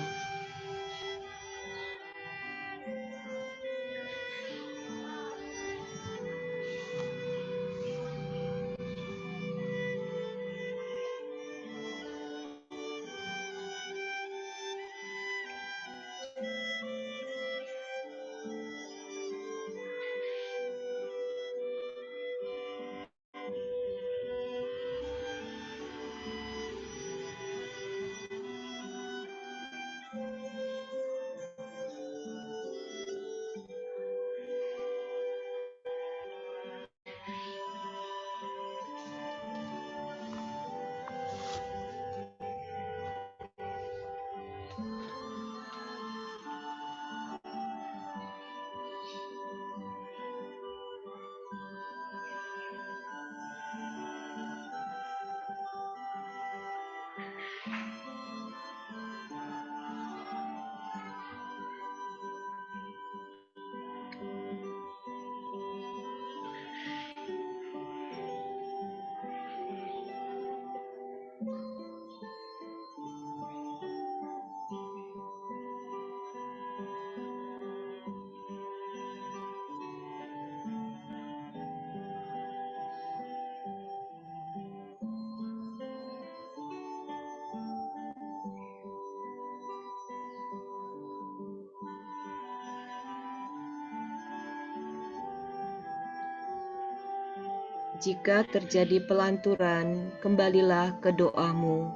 Jika terjadi pelanturan, kembalilah ke doamu.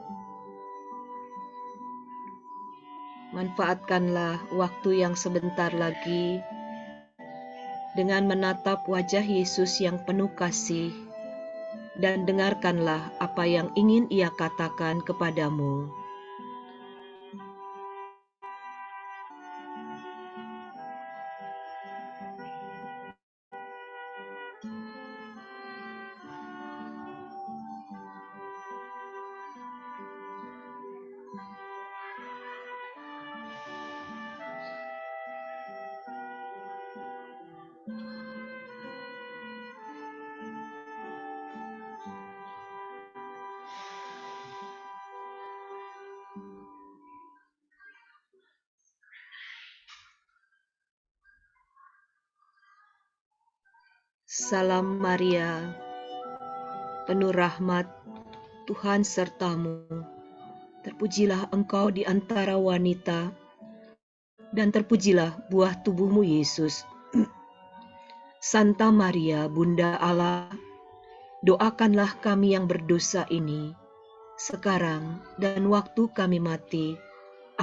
Manfaatkanlah waktu yang sebentar lagi dengan menatap wajah Yesus yang penuh kasih, dan dengarkanlah apa yang ingin Ia katakan kepadamu. Salam Maria, penuh rahmat, Tuhan sertamu. Terpujilah engkau di antara wanita, dan terpujilah buah tubuhmu Yesus. Santa Maria, Bunda Allah, doakanlah kami yang berdosa ini, sekarang dan waktu kami mati.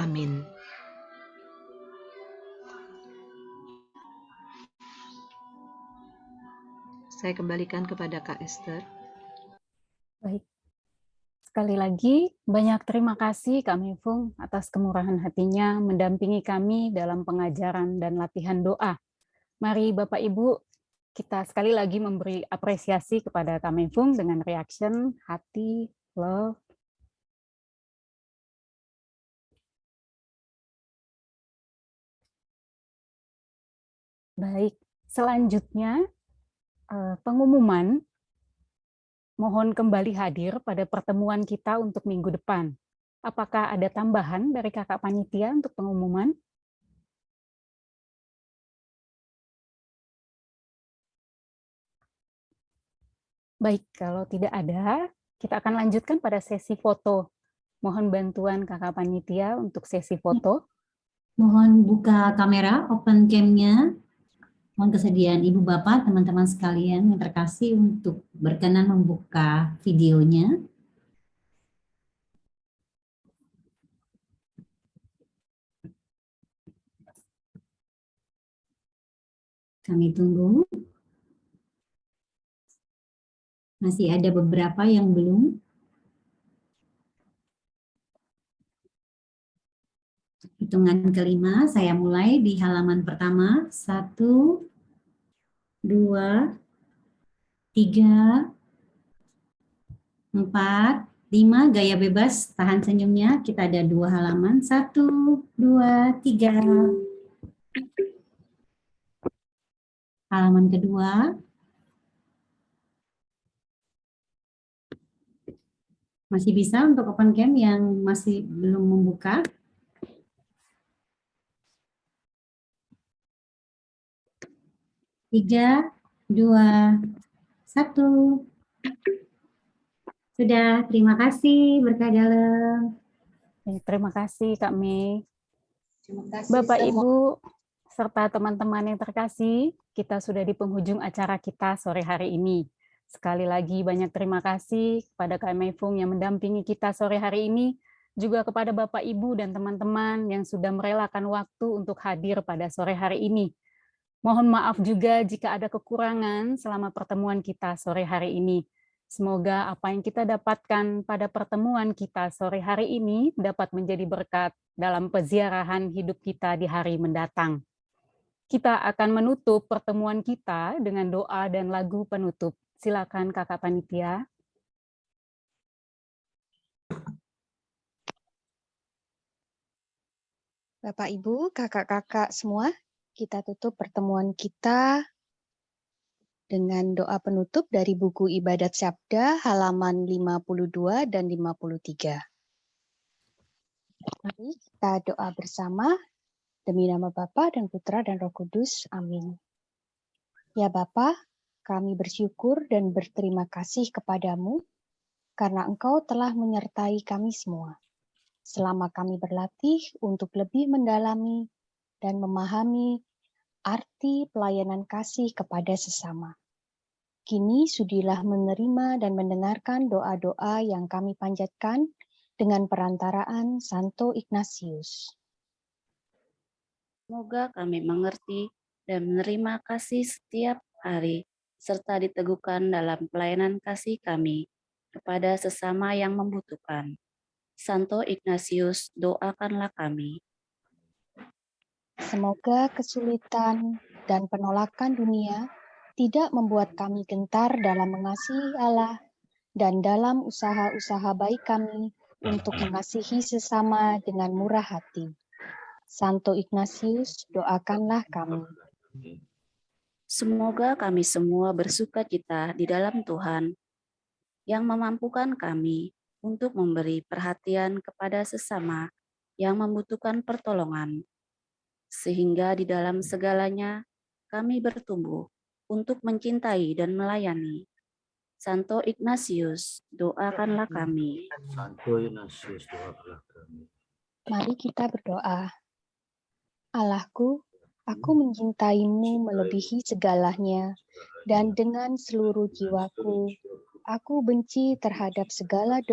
Amin. Saya kembalikan kepada Kak Esther. Baik. Sekali lagi, banyak terima kasih Kak Mefung atas kemurahan hatinya mendampingi kami dalam pengajaran dan latihan doa. Mari Bapak Ibu, kita sekali lagi memberi apresiasi kepada Kak Mefung dengan reaction, hati, love. Baik, selanjutnya pengumuman. Mohon kembali hadir pada pertemuan kita untuk minggu depan. Apakah ada tambahan dari kakak panitia untuk pengumuman? Baik, kalau tidak ada, kita akan lanjutkan pada sesi foto. Mohon bantuan kakak panitia untuk sesi foto. Mohon buka kamera, open cam-nya. Mohon kesediaan Ibu Bapak, teman-teman sekalian yang terkasih untuk berkenan membuka videonya. Kami tunggu. Masih ada beberapa yang belum. Hitungan kelima, saya mulai di halaman pertama. 1, 2, 3, 4, 5, gaya bebas, tahan senyumnya. Kita ada 2 halaman. 1, 2, 3. Halaman kedua. Masih bisa untuk open cam yang masih belum membuka. Tiga, 2, 1. Sudah, terima kasih, berkah dalam. Terima kasih Kak Mei. Terima kasih, Bapak, Ibu, serta teman-teman yang terkasih, kita sudah di penghujung acara kita sore hari ini. Sekali lagi banyak terima kasih kepada Kak Mefung yang mendampingi kita sore hari ini, juga kepada Bapak, Ibu, dan teman-teman yang sudah merelakan waktu untuk hadir pada sore hari ini. Mohon maaf juga jika ada kekurangan selama pertemuan kita sore hari ini. Semoga apa yang kita dapatkan pada pertemuan kita sore hari ini dapat menjadi berkat dalam peziarahan hidup kita di hari mendatang. Kita akan menutup pertemuan kita dengan doa dan lagu penutup. Silakan Kakak Panitia. Bapak, Ibu, kakak-kakak semua, kita tutup pertemuan kita dengan doa penutup dari buku Ibadat Sabda halaman 52 dan 53. Mari kita doa bersama demi nama Bapa dan Putra dan Roh Kudus. Amin. Ya Bapa, kami bersyukur dan berterima kasih kepadamu karena Engkau telah menyertai kami semua selama kami berlatih untuk lebih mendalami dan memahami arti pelayanan kasih kepada sesama. Kini sudilah menerima dan mendengarkan doa-doa yang kami panjatkan dengan perantaraan Santo Ignatius. Semoga kami mengerti dan menerima kasih setiap hari, serta diteguhkan dalam pelayanan kasih kami kepada sesama yang membutuhkan. Santo Ignatius, doakanlah kami. Semoga kesulitan dan penolakan dunia tidak membuat kami gentar dalam mengasihi Allah dan dalam usaha-usaha baik kami untuk mengasihi sesama dengan murah hati. Santo Ignatius, doakanlah kami. Semoga kami semua bersukacita di dalam Tuhan yang memampukan kami untuk memberi perhatian kepada sesama yang membutuhkan pertolongan, sehingga di dalam segalanya kami bertumbuh untuk mencintai dan melayani. Santo Ignatius, doakanlah kami. Santo Ignatius, doakanlah kami. Mari kita berdoa. Allahku, aku mencintaimu melebihi segalanya, dan dengan seluruh jiwaku, aku benci terhadap segala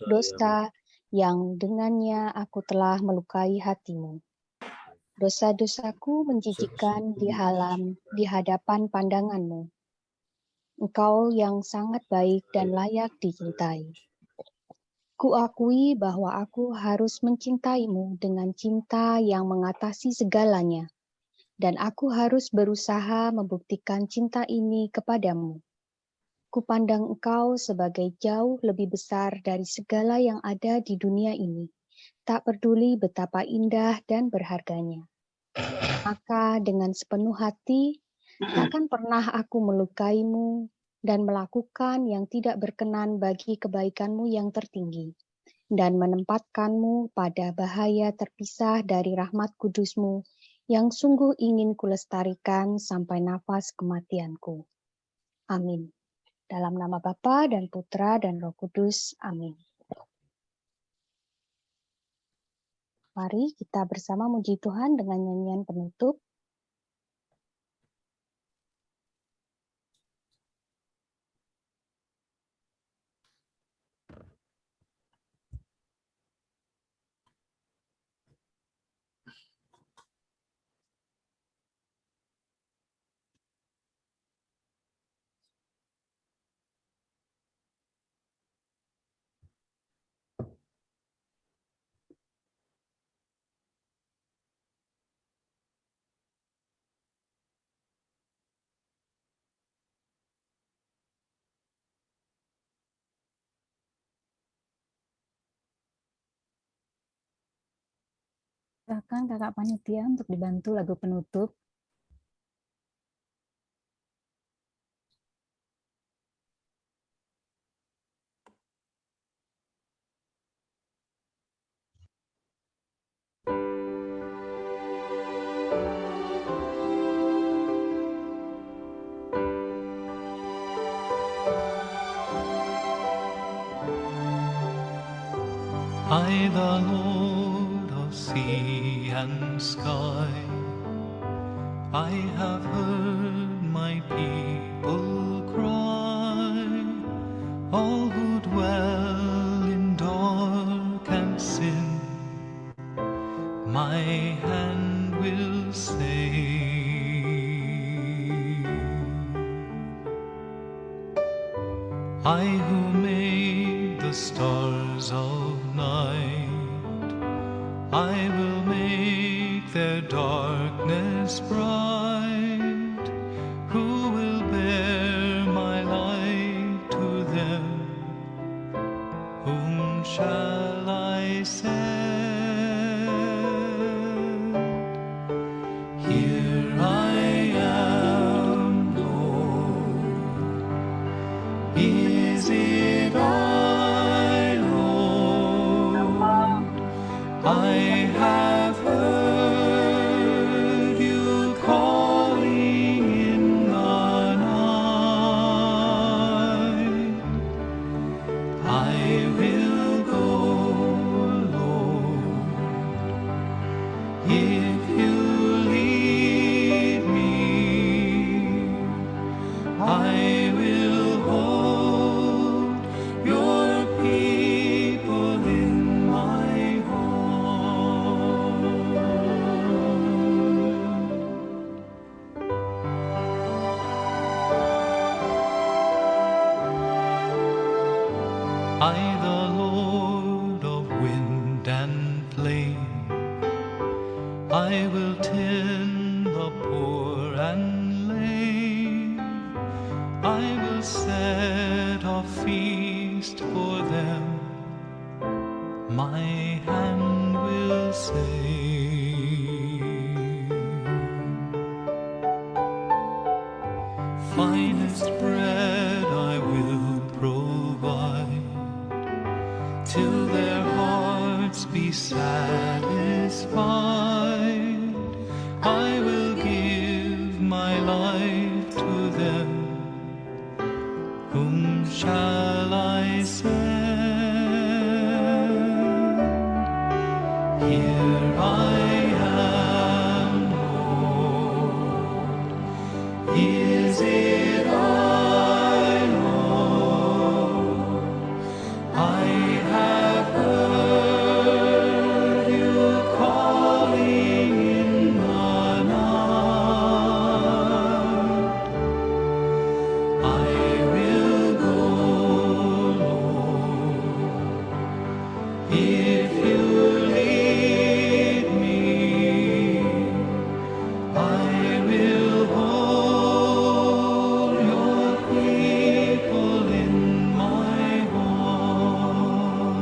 dosa yang dengannya aku telah melukai hatimu. Dosa-dosaku menjijikkan di hadapan pandanganmu. Engkau yang sangat baik dan layak dicintai. Kuakui bahwa aku harus mencintaimu dengan cinta yang mengatasi segalanya, dan aku harus berusaha membuktikan cinta ini kepadamu. Kupandang engkau sebagai jauh lebih besar dari segala yang ada di dunia ini, tak peduli betapa indah dan berharganya. Maka dengan sepenuh hati, takkan pernah aku melukaimu dan melakukan yang tidak berkenan bagi kebaikanmu yang tertinggi, dan menempatkanmu pada bahaya terpisah dari rahmat kudusmu yang sungguh ingin kulestarikan sampai nafas kematianku. Amin. Dalam nama Bapa dan Putra dan Roh Kudus. Amin. Mari kita bersama muji Tuhan dengan nyanyian penutup. Silakan kakak panitia untuk dibantu lagu penutup. I, the Lord of sea and sky, I have heard my people cry, all who dwell in dark and sin, my hand will save. I who made the stars of night, I will make their darkness bright. Who will bear my light to them? Whom shall I send? Here I am, Lord. Is it I, Lord? I have heard you calling in the night. I will go, Lord, if you lead me. I I will tend the poor and lame. I will set a feast for them. My hand will save. Finest bread I will provide, till their hearts be satisfied. I will give my life to them. Whom shall I send? Here I am, Lord. Is it I, Lord? I have heard you calling in the night. I will go, Lord, if you lead me. I will hold your people in my heart.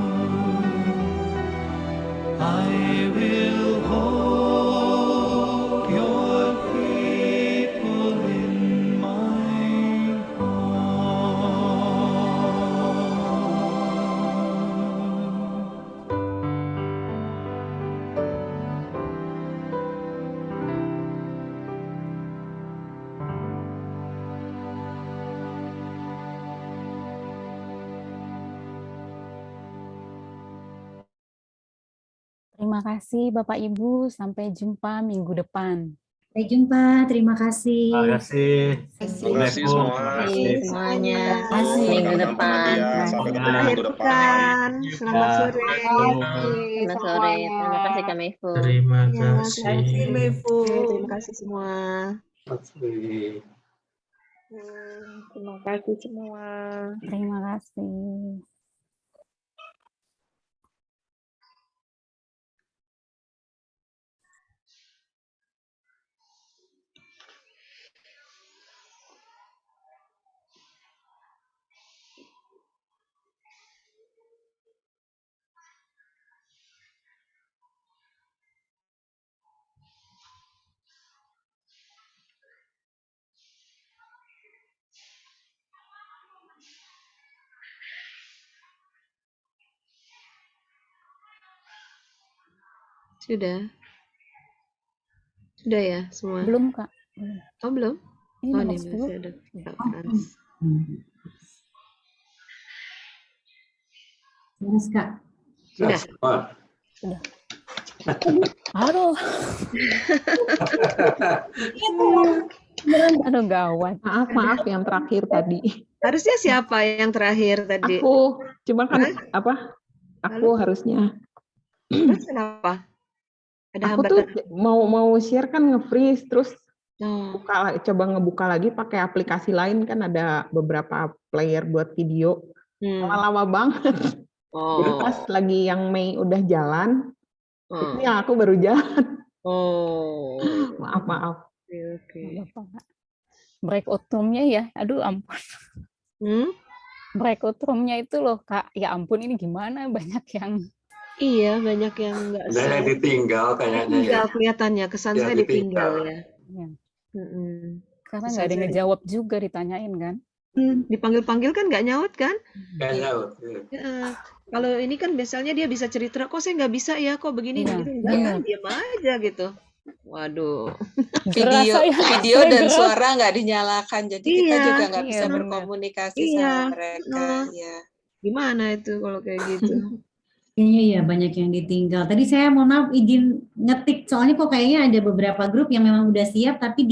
I will hold your people in my Terima kasih Bapak Ibu, sampai jumpa minggu depan. Sampai jumpa, terima kasih. Terima kasih. Terima kasih semua. Terima kasih semuanya. Minggu depan. Sampai ketemu Akhir minggu depan. pekan. Selamat sore. Selamat sore. Terima kasih Kak Mefu. Terima Ya, kasih. Mefu. Terima kasih semua. Terima kasih semua. Terima kasih. Sudah. Sudah ya semua? Belum, Kak. Belum. Oh, belum? Ini Oh, nomor ini 10. masih ada Kak Frans. Terus, Kak. Sudah. Sudah. Aduh. Aduh, gawat. Maaf yang terakhir tadi. Harusnya siapa yang terakhir tadi? Aku, cuma kan Aku harusnya. Terus kenapa? Ada Aku tuh hambatan? mau share kan nge-freeze, terus coba ngebuka lagi pakai aplikasi lain, kan ada beberapa player buat video. Lama-lama banget. Jadi pas lagi yang Mei udah jalan, itu yang aku baru jalan. Maaf. Oke. Breakout room-nya ya, aduh ampun. Breakout room-nya itu loh Kak, ya ampun ini gimana, banyak yang... Iya, banyak yang nggak Ada yang ditinggal kayaknya. Ditinggal kelihatannya, kesan Ya, saya ditinggal ya. Ya. Karena Kesan nggak ada yang saya ngejawab juga, ditanyain kan. dipanggil-panggil kan nggak nyaut kan? Nggak nyaut. Ya, kalau ini kan misalnya dia bisa cerita, kok saya nggak bisa ya, kok begini Iya, begitu, enggak kan, diam aja gitu. Waduh. Video dan suara nggak dinyalakan, jadi kita Iya, juga nggak bisa benar. berkomunikasi Iya, sama mereka. Ya. Gimana itu kalau kayak gitu? Kayaknya ya banyak yang ditinggal. Tadi saya mohon maaf izin ngetik, soalnya kok kayaknya ada beberapa grup yang memang udah siap tapi di